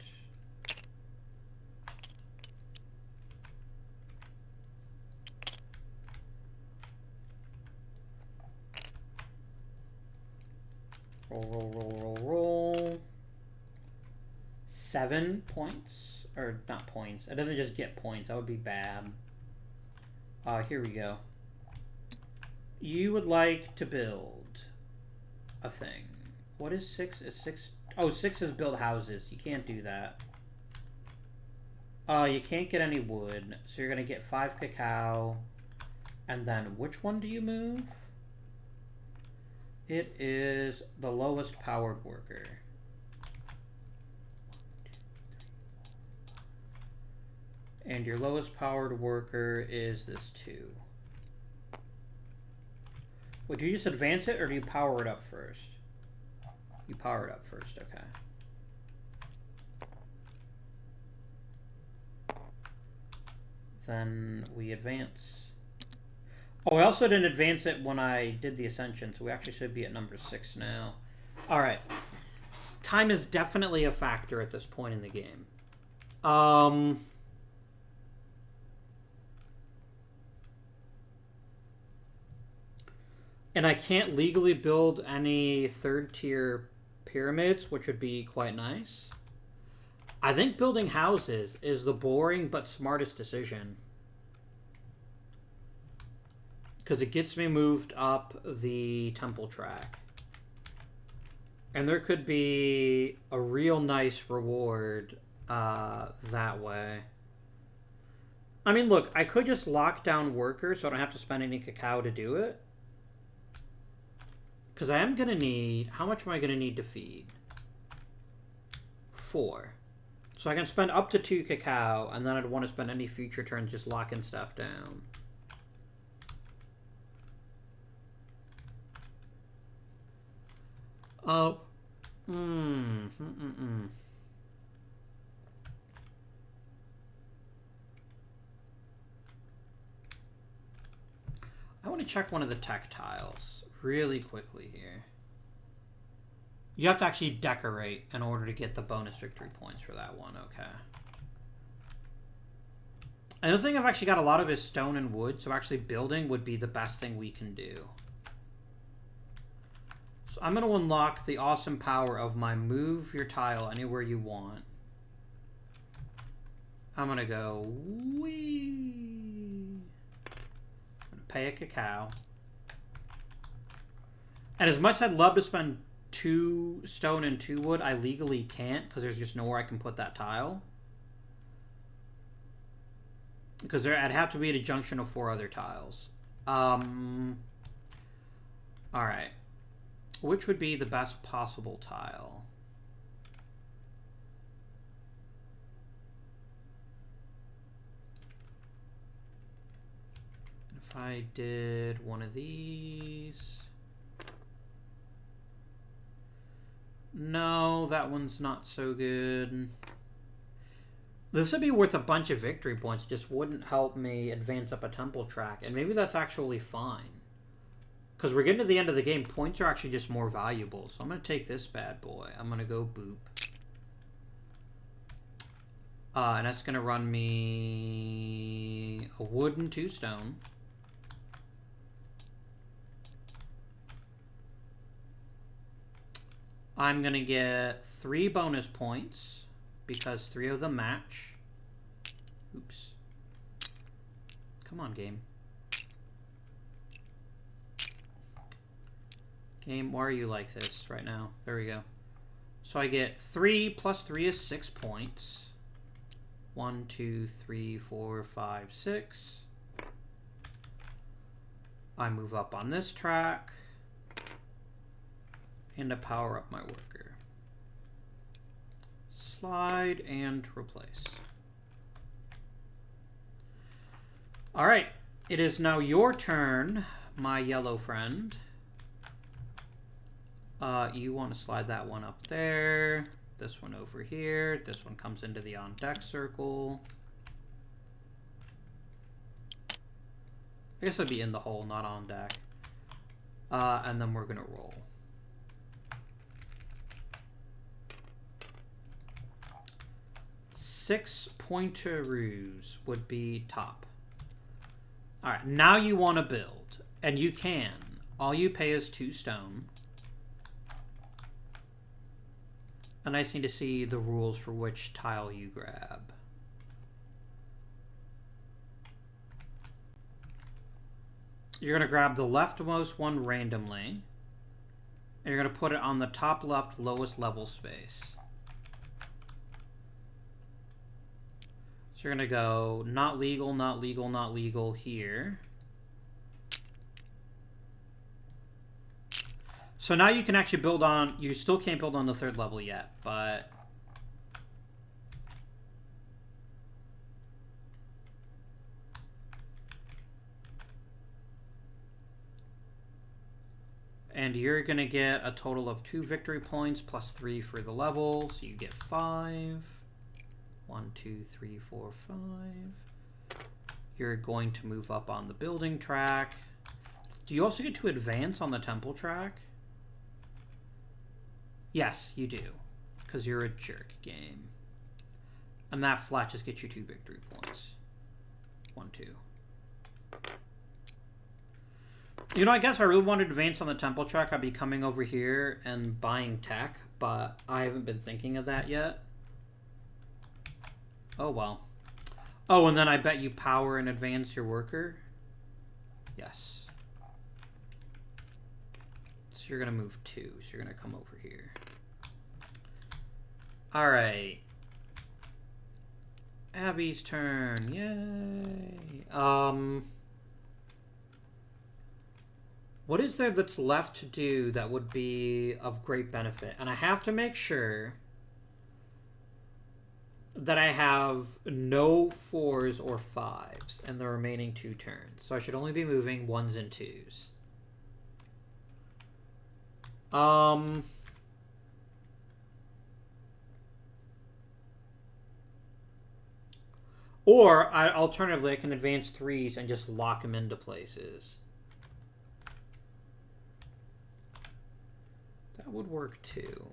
Roll. 7 points. Or not points. It doesn't just get points. That would be bad. Here we go. You would like to build a thing. What is 6? Is 6? Oh, 6 is build houses. You can't do that. You can't get any wood. So you're going to get 5 cacao. And then which one do you move? It is the lowest powered worker. And your lowest powered worker is this 2. Would you just advance it or do you power it up first? You power it up first, okay. Then we advance. Oh, I also didn't advance it when I did the ascension, so we actually should be at number 6 now. Alright. Time is definitely a factor at this point in the game. And I can't legally build any 3rd tier pyramids, which would be quite nice. I think building houses is the boring but smartest decision. Because it gets me moved up the temple track. And there could be a real nice reward that way. I mean, look, I could just lock down workers so I don't have to spend any cacao to do it. Because I am going to need... How much am I going to need to feed? 4. So I can spend up to 2 cacao, and then I'd want to spend any future turns just locking stuff down. Oh. I want to check one of the tech tiles really quickly here. You have to actually decorate in order to get the bonus victory points for that one. Okay. Another thing I've actually got a lot of is stone and wood, so actually building would be the best thing we can do. So I'm going to unlock the awesome power of my move your tile anywhere you want. I'm going to go wee. I'm going to pay a cacao. And as much as I'd love to spend 2 stone and 2 wood, I legally can't because there's just nowhere I can put that tile. Because I'd have to be at a junction of 4 other tiles. Alright. Which would be the best possible tile? If I did one of these... No, that one's not so good. This would be worth a bunch of victory points, just wouldn't help me advance up a temple track. And maybe that's actually fine. Because we're getting to the end of the game, points are actually just more valuable. So I'm going to take this bad boy. I'm going to go boop. And that's going to run me a wood and 2 stone. I'm going to get 3 bonus points because 3 of them match. Oops. Come on, game. Game, why are you like this right now? There we go. So I get 3 plus 3 is 6 points. 1, 2, 3, 4, 5, 6. I move up on this track. And to power up my worker. Slide and replace. Alright, it is now your turn, my yellow friend. You want to slide that one up there. this one over here. This one comes into the on-deck circle. I guess it'd be in the hole, not on deck. And then we're gonna roll. Six pointeroos would be top. All right, now you want to build, and you can. All you pay is 2 stone. And I just need to see the rules for which tile you grab. You're going to grab the leftmost one randomly. And you're going to put it on the top left lowest level space. So you're going to go not legal, not legal, not legal here. So now you can actually build on... You still can't build on the 3rd level yet, but... And you're going to get a total of 2 victory points plus 3 for the level. So you get 5. 1, 2, 3, 4, 5. You're going to move up on the building track. Do you also get to advance on the temple track? Yes, you do. Because you're a jerk game. And that flat just gets you 2 victory points. 1, 2. You know, I guess if I really wanted to advance on the temple track, I'd be coming over here and buying tech, but I haven't been thinking of that yet. Oh, well. Oh, and then I bet you power and advance your worker? Yes. So you're going to move 2, so you're going to come over here. Alright. Abby's turn. Yay. What is there that's left to do that would be of great benefit? And I have to make sure that I have no 4s or 5s in the remaining 2 turns. So I should only be moving 1s and 2s. Or, alternatively, I can advance 3s and just lock them into places. That would work too.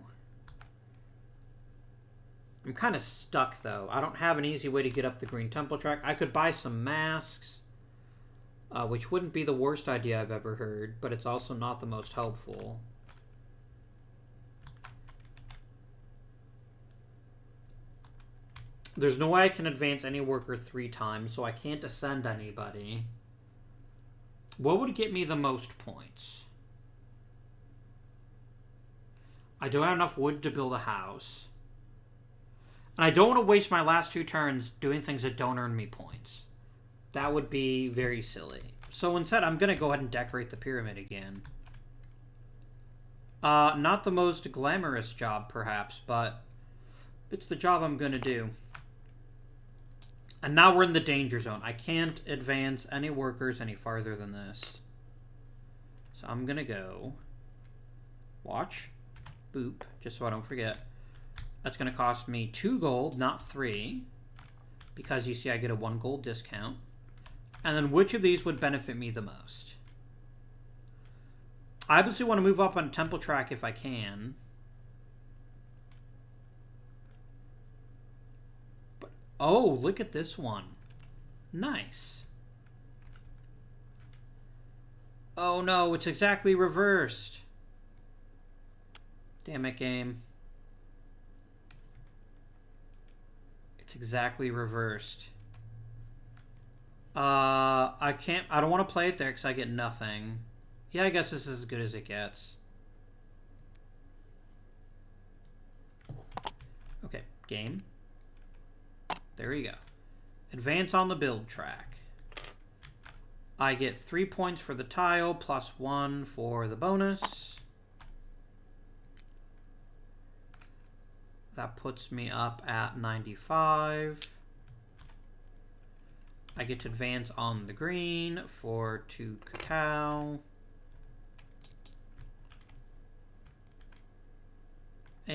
I'm kind of stuck, though. I don't have an easy way to get up the green temple track. I could buy some masks, which wouldn't be the worst idea I've ever heard, but it's also not the most helpful. There's no way I can advance any worker 3 times, so I can't ascend anybody. What would get me the most points? I don't have enough wood to build a house. And I don't want to waste my last 2 turns doing things that don't earn me points. That would be very silly. So instead, I'm going to go ahead and decorate the pyramid again. Not the most glamorous job, perhaps, but it's the job I'm going to do. And now we're in the danger zone. I can't advance any workers any farther than this. So I'm going to go... Watch. Boop, just so I don't forget. That's going to cost me 2 gold, not 3. Because you see I get a 1 gold discount. And then which of these would benefit me the most? I obviously want to move up on temple track if I can. But, oh, look at this one. Nice. Oh no, it's exactly reversed. Damn it, game. It's exactly reversed. I don't want to play it there because I get nothing. Yeah, I guess this is as good as it gets. Okay, game. There we go. Advance on the build track. I get 3 points for the tile, plus 1 for the bonus. That puts me up at 95. I get to advance on the green for 2 cacao.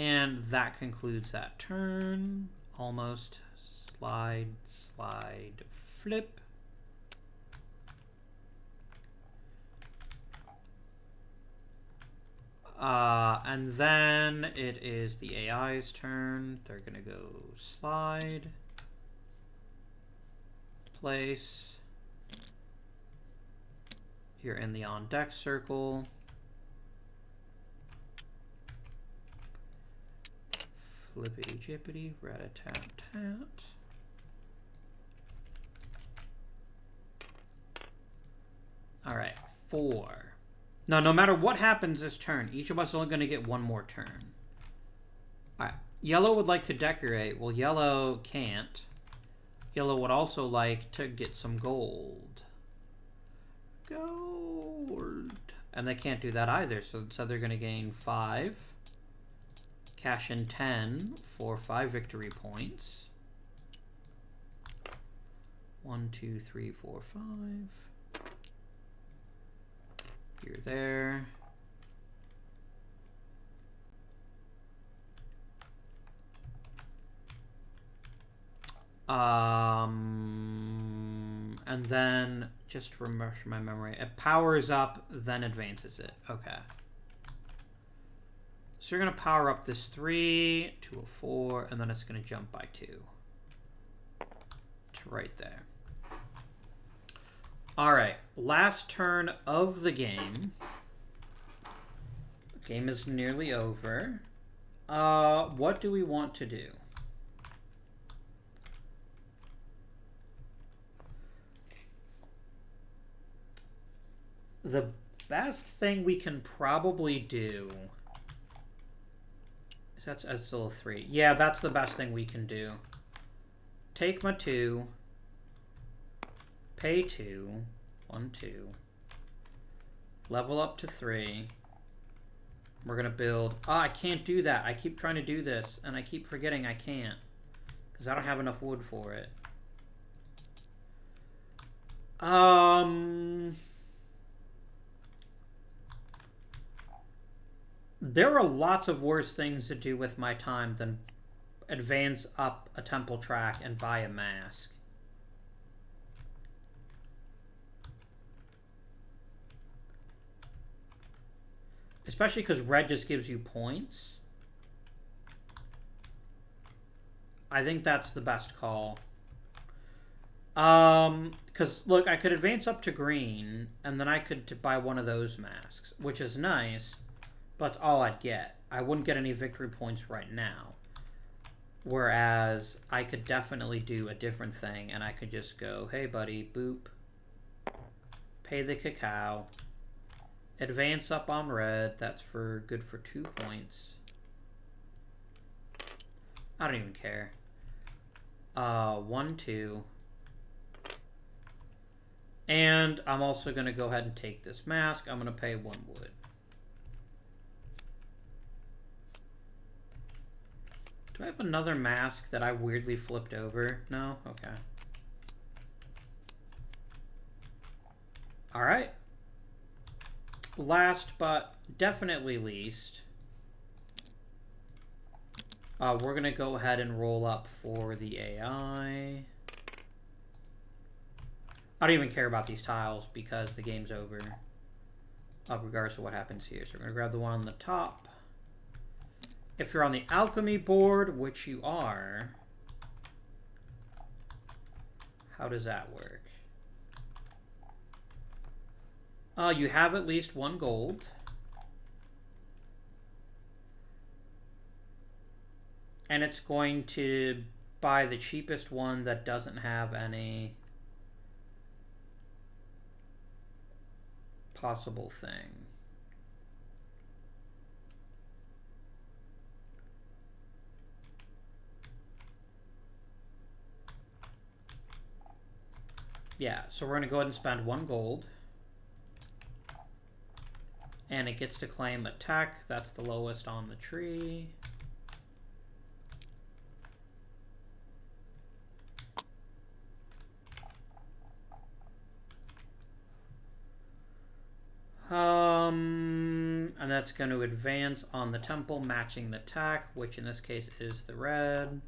And that concludes that turn. Almost. Slide, slide, flip. And then it is the AI's turn. They're going to go slide, place. You're in the on deck circle. Flippity jippity, rat-a-tat-tat. All right, 4. Now, no matter what happens this turn, each of us is only going to get one more turn. All right, yellow would like to decorate. Well, yellow can't. Yellow would also like to get some gold. Gold. And they can't do that either, so they're going to gain 5. Cash in 10 for 5 victory points. 1, 2, 3, 4, 5. You're there. And then, just to refresh my memory, it powers up, then advances it. Okay. So you're going to power up this 3 to a 4, and then it's going to jump by 2 to right there. All right, last turn of the game. Game is nearly over. What do we want to do? The best thing we can probably do... That's still a 3. Yeah, that's the best thing we can do. Take my 2. Pay 2. 1, 2. Level up to 3. We're going to build... I can't do that. I keep trying to do this, and I keep forgetting I can't. Because I don't have enough wood for it. There are lots of worse things to do with my time than advance up a temple track and buy a mask. Especially because red just gives you points. I think that's the best call. Because, look, I could advance up to green, and then I could buy one of those masks, which is nice, but that's all I'd get. I wouldn't get any victory points right now. Whereas, I could definitely do a different thing, and I could just go, hey, buddy, boop. Pay the cacao. Advance up on red. That's good for 2 points. I don't even care. 1, 2. And I'm also going to go ahead and take this mask. I'm going to pay 1 wood. Do I have another mask that I weirdly flipped over? No? Okay. All right. Last but definitely least, we're going to go ahead and roll up for the AI. I don't even care about these tiles because the game's over, regardless of what happens here. So we're going to grab the one on the top. If you're on the alchemy board, which you are, how does that work? You have at least 1 gold. And it's going to buy the cheapest one that doesn't have any possible thing. Yeah, so we're going to go ahead and spend 1 gold. And it gets to claim attack. That's the lowest on the tree. And And that's going to advance on the temple, matching the attack, which in this case is the red.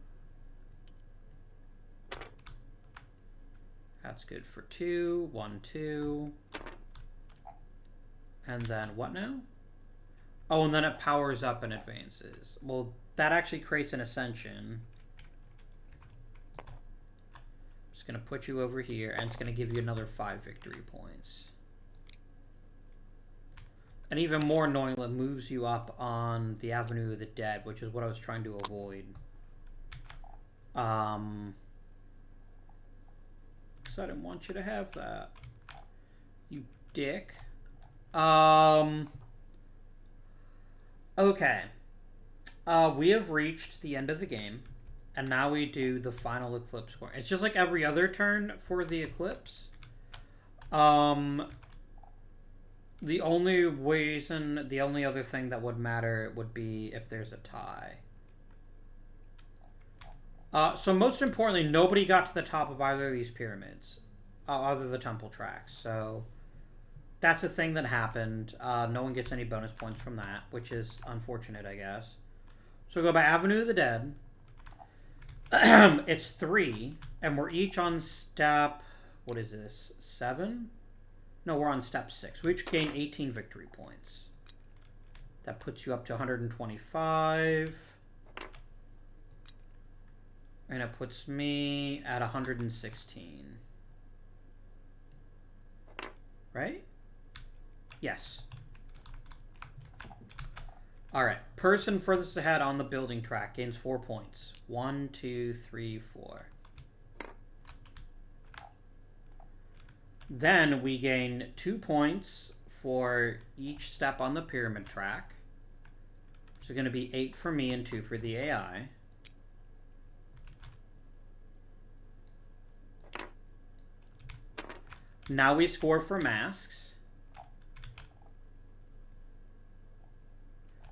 That's good for 2. 1, 2. And then what now? Oh, and then it powers up and advances. Well, that actually creates an ascension. Just going to put you over here, and it's going to give you another 5 victory points. And even more annoyingly, it moves you up on the Avenue of the Dead, which is what I was trying to avoid. So I didn't want you to have that. You dick. Okay. We have reached the end of the game, and now we do the final eclipse score. It's just like every other turn for the eclipse. The only other thing that would matter would be if there's a tie. So most importantly, nobody got to the top of either of these pyramids, other the temple tracks. So that's a thing that happened. No one gets any bonus points from that, which is unfortunate, I guess. So we go by Avenue of the Dead. It's 3, and we're each on step, what is this, 7? No, we're on step 6. We each gain 18 victory points. That puts you up to 125. And it puts me at 116. Right? Yes. Alright. Person furthest ahead on the building track gains 4 points. 1, 2, 3, 4. Then we gain 2 points for each step on the pyramid track. So going to be 8 for me and 2 for the AI. Now we score for masks.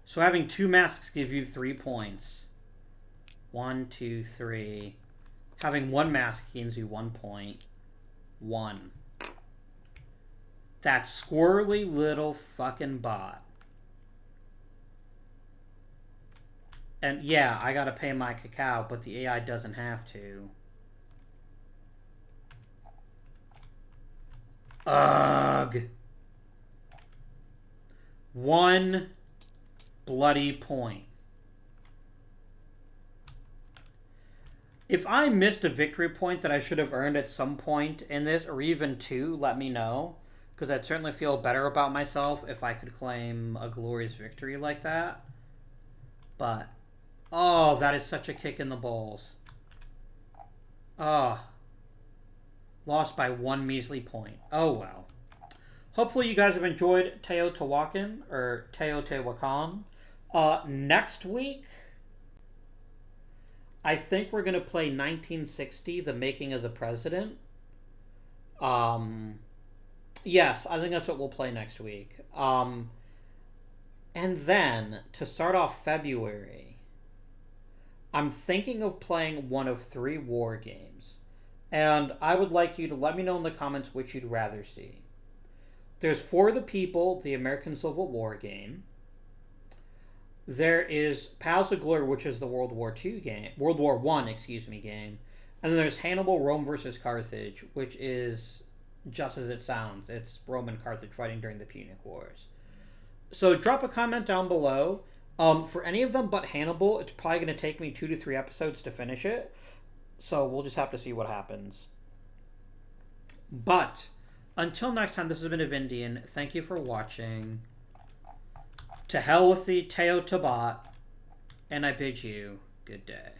So having 2 masks gives you 3 points. 1, 2, 3. Having 1 mask gains you 1 point. 1. That squirrely little fucking bot. And yeah, I gotta pay my cacao, but the AI doesn't have to. Ugh. 1 bloody point. If I missed a victory point that I should have earned at some point in this, or even 2, let me know. Because I'd certainly feel better about myself if I could claim a glorious victory like that. But, oh, that is such a kick in the balls. Oh. Lost by 1 measly point. Oh, well. Hopefully you guys have enjoyed Teotihuacan, or Teotihuacan. Next week, I think we're going to play 1960, The Making of the President. Yes, I think that's what we'll play next week. And then, to start off February, I'm thinking of playing one of 3 war games. And I would like you to let me know in the comments which you'd rather see. There's For the People, the American Civil War game. There is Pals of Glory, which is the World War I game. And then there's Hannibal, Rome versus Carthage, which is just as it sounds. It's Rome and Carthage fighting during the Punic Wars. So drop a comment down below. For any of them but Hannibal, it's probably going to take me 2 to 3 episodes to finish it. So we'll just have to see what happens. But until next time, this has been Avindian. Thank you for watching. To hell with the Teotihuacan, and I bid you good day.